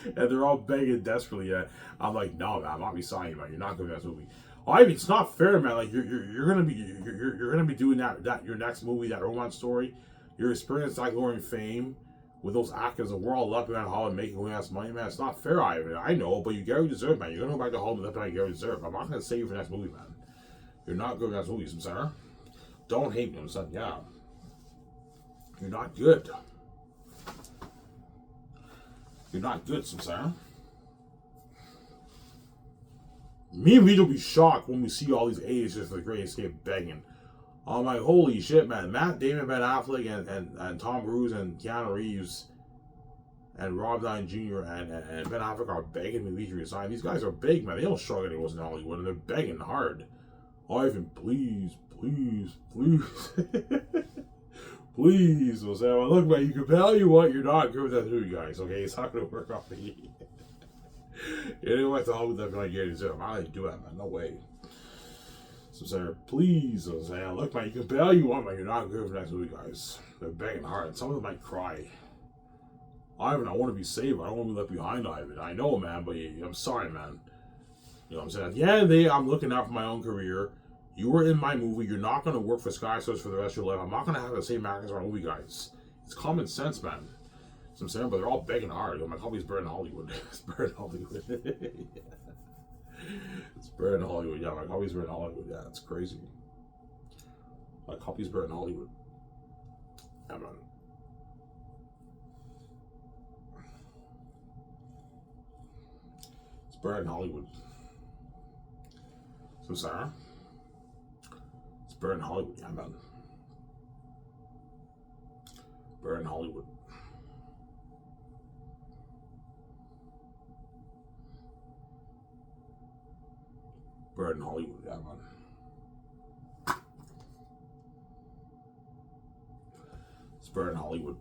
And they're all begging desperately. Yeah, I'm like, no, man, I'm not resigning you, man. You're not going to that movie. Ivan, it's not fair, man. Like you're gonna be doing that your next movie, that romance story. Your experience, that glory and fame with those actors, and we're all lucky on how and making way ass money, man. It's not fair, Ivan. I know, but you get what you deserve, man. You're gonna go back to home and you get what you deserve. I'm not gonna save you for the next movie, man. You're not good at that movie, Samsara. Don't hate me, son. Yeah, you're not good. You're not good, Samsara. Me and Vito will be shocked when we see all these A's just for the Great Escape begging. I'm like, holy shit, man. Matt Damon, Ben Affleck, and Tom Cruise, and Keanu Reeves, and Rob Downey Jr., and Ben Affleck are begging me to resign. These guys are big, man. They don't struggle anymore in Hollywood, and they're begging hard. Ivan, please, please, please. Please, Jose. Look, man, you can tell you what, you're not good with that movie, guys, okay? It's not going to work off of you. You didn't want to hold that like you deserve. I didn't do that, man. No way. So, sir, please, Jose. Look, man, you can bail you want, man. You're not good for the next movie, guys. They're begging hard. Some of them might cry. Ivan, I want to be saved. I don't want to be left behind, Ivan. I know, man, but I'm sorry, man. You know what I'm saying? At the end of the day, I'm looking out for my own career. You were in my movie. You're not going to work for Skiv SOURCE for the rest of your life. I'm not going to have the same actors in my movie, guys. It's common sense, man. That's what I'm saying, but they're all begging hard. My company's burning Hollywood. It's burning Hollywood. It's burning Hollywood. Yeah, my company's burning Hollywood. Yeah, it's crazy. My company's burning Hollywood. Yeah, man. It's burning Hollywood. So, Sarah? It's burning Hollywood. Yeah, man. Burning Hollywood. Bird in Hollywood, yeah, man. It's Bird in Hollywood.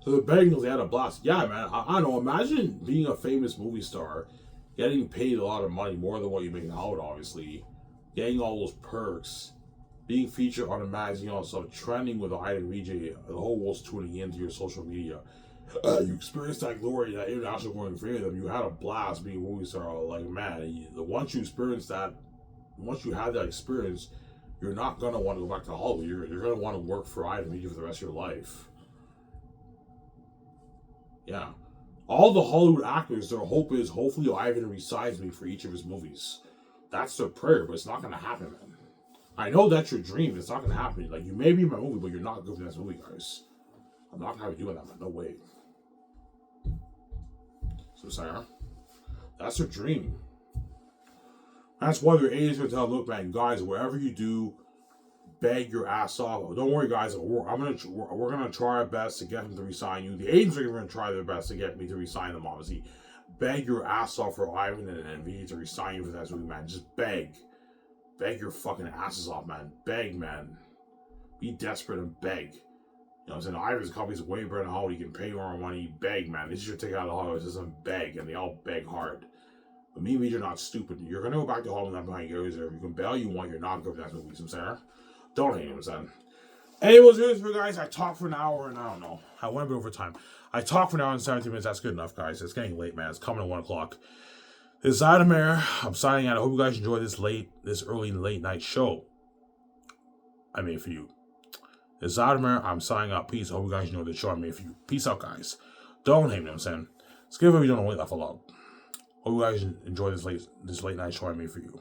So the Bengals, they had a blast. Yeah, man, I don't know. Imagine being a famous movie star, getting paid a lot of money, more than what you make in Hollywood, obviously, getting all those perks, being featured on a magazine, also trending with the item VJ, the whole world's tuning into your social media. You experienced that glory, that international glory and fame. You had a blast being a movie star. Like, man, once you experience that, once you have that experience, you're not gonna want to go back to Hollywood. You're gonna want to work for item VJ for the rest of your life. Yeah. All the Hollywood actors, their hope is hopefully Ivan resigns me for each of his movies. That's their prayer, but it's not gonna happen, man. I know that's your dream. It's not gonna happen. Like, you may be in my movie, but you're not good for this movie, guys. I'm not gonna have you doing that, man. No way. So, Sarah, that's their dream. That's why their agents gonna tell them, look, man, guys, whatever you do, beg your ass off. Don't worry, guys. We're gonna try our best to get him to resign you. The agents are gonna try their best to get me to resign them. Obviously, beg your ass off for Ivan and V to resign you for that movie, man. Just beg. beg your fucking asses off, man. Beg, man. Be desperate and beg. You know what I'm saying? The Irish companies way better than Hollywood. You can pay more money. Beg, man. This is your ticket out of Hollywood. This isn't beg, and they all beg hard. But me and you're not stupid. You're going to go back to Hollywood and behind your ears. If you can bail you want, you're not going to go to that movie. You know what I'm saying? Don't hate him, I'm saying. Anyways, here's for guys. I talked for an hour and I don't know. I went a bit over time. I talked for an hour and 17 minutes. That's good enough, guys. It's getting late, man. It's coming at 1 o'clock. This is Adamir. I'm signing out. I hope you guys enjoy this early late night show I made for you. This is Adamir. I'm signing out. Peace. I hope you guys enjoy the show I made for you. Peace out, guys. Don't hate me, you know what I'm saying. Skiv if you don't know, laugh a lot. Hope you guys enjoy this late night show I made for you.